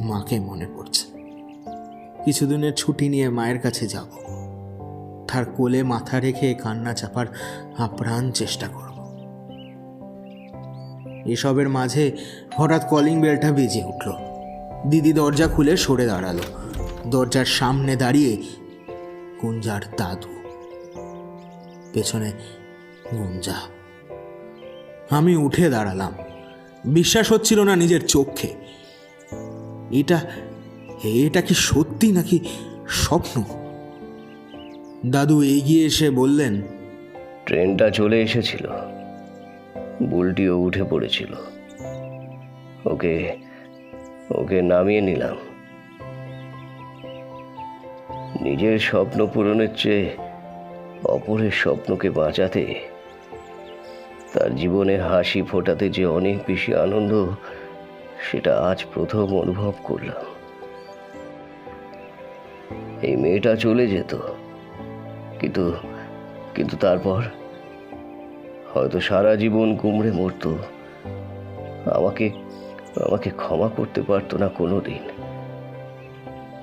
মাকে মনে পড়ছে। কিছুদিনের ছুটি নিয়ে মায়ের কাছে যাব। তার কোলে মাথা রেখে কান্না চাপার আপ্রাণ চেষ্টা করব। এসবের মাঝে হঠাৎ কলিং বেলটা বেজে উঠল। দিদি দরজা খুলে সরে দাঁড়ালো। দরজার সামনে দাঁড়িয়ে গুঞ্জার দাদু, পেছনে গুঞ্জা। আমি উঠে দাঁড়ালাম। বিশ্বাস হচ্ছিল না নিজের চোখে। এটা কি সত্যি নাকি স্বপ্ন? দাদু এগিয়ে এসে বললেন, ট্রেনটা চলে এসেছিল, বুলটিও উঠে পড়েছিল, ওকে ওকে নামিয়ে নিলাম। নিজের স্বপ্ন পূরণের চেয়ে অপরের স্বপ্নকে বাঁচাতে, তার জীবনে হাসি ফোটাতে যে অনেক বেশি আনন্দ, সেটা আজ প্রথম অনুভব করলাম। এই মেয়েটা চলে যেত, কিন্তু কিন্তু তারপর হয়তো সারা জীবন কুমড়ে মরত, আমাকে আমাকে ক্ষমা করতে পারতো না কোনো দিন।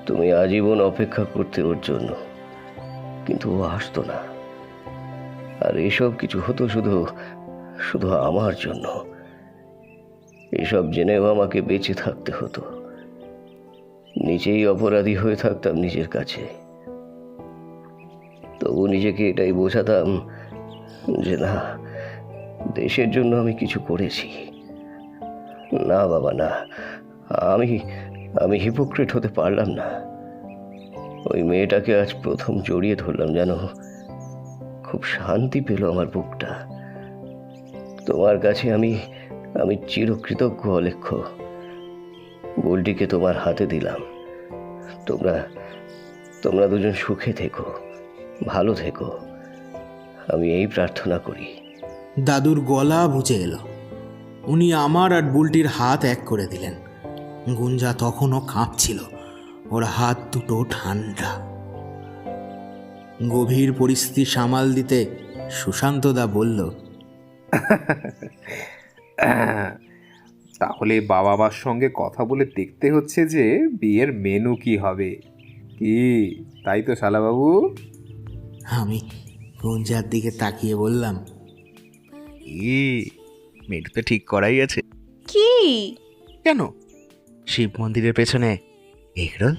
তুমি আজীবন অপেক্ষা করতে ওর জন্য, কিন্তু ও আসতো না। আর এসব কিছু হতো শুধু শুধু আমার জন্য। এসব জেনেও আমাকে বেঁচে থাকতে হতো, নিজেই অপরাধী হয়ে থাকতাম নিজের কাছে। তবু নিজেকে এটাই বোঝাতাম যে না, দেশের জন্য আমি কিছু করেছি। না বাবা না, আমি আমি হিপোক্রেট হতে পারলাম না। ওই মেয়েটাকে আজ প্রথম জড়িয়ে ধরলাম, যেন খুব শান্তি পেল আমার বুকটা। তোমার কাছে আমি আমি চিরকৃতজ্ঞ অলেখ্য। বুলটিকে তোমার হাতে দিলাম। তোমরা তোমরা দুজন সুখে থেকো, ভালো থেকো, আমি এই প্রার্থনা করি। দাদুর গলা বুঝে এলো। উনি আমার আর বুলটির হাত এক করে দিলেন। গুঞ্জা তখনও কাঁপছিল, ওর হাত দুটো ঠান্ডা। গভীর পরিস্থিতি সামাল দিতে সুশান্তদা বলল, তাহলে বাবা মার সঙ্গে কথা বলে দেখতে হচ্ছে যে বিয়ের মেনু কি হবে। কি তাই তো শালাবাবু? আমি গুঞ্জার দিকে তাকিয়ে বললাম, মেয়েটা তো ঠিক করাই আছে। কি? কেন, শিব মন্দিরের পেছনে এগরোল।